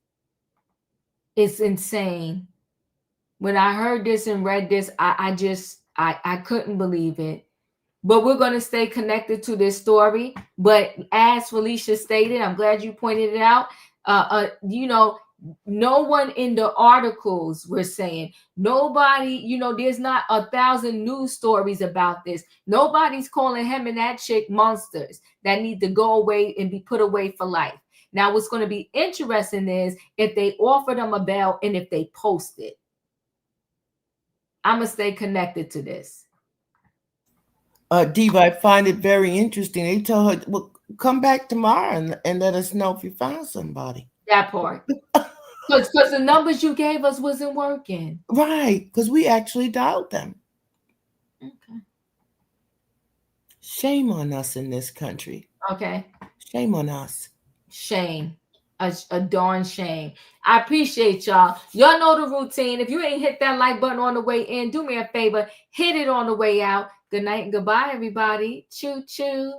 It's insane. When I heard this and read this, I couldn't believe it. But we're going to stay connected to this story. But as Felicia stated, I'm glad you pointed it out. No one in the articles were saying, nobody, there's not 1,000 news stories about this. Nobody's calling him and that chick monsters that need to go away and be put away for life. Now, what's going to be interesting is if they offer them a bail and if they post it. I'm gonna stay connected to this. Diva, I find it very interesting. They told her, well, come back tomorrow and let us know if you found somebody. That part. Because the numbers you gave us wasn't working. Right, because we actually dialed them. Okay. Shame on us in this country. Okay. Shame on us. Shame. A darn shame. I appreciate y'all. Y'all know the routine. If you ain't hit that like button on the way in, do me a favor. Hit it on the way out. Good night and goodbye, everybody. Choo choo.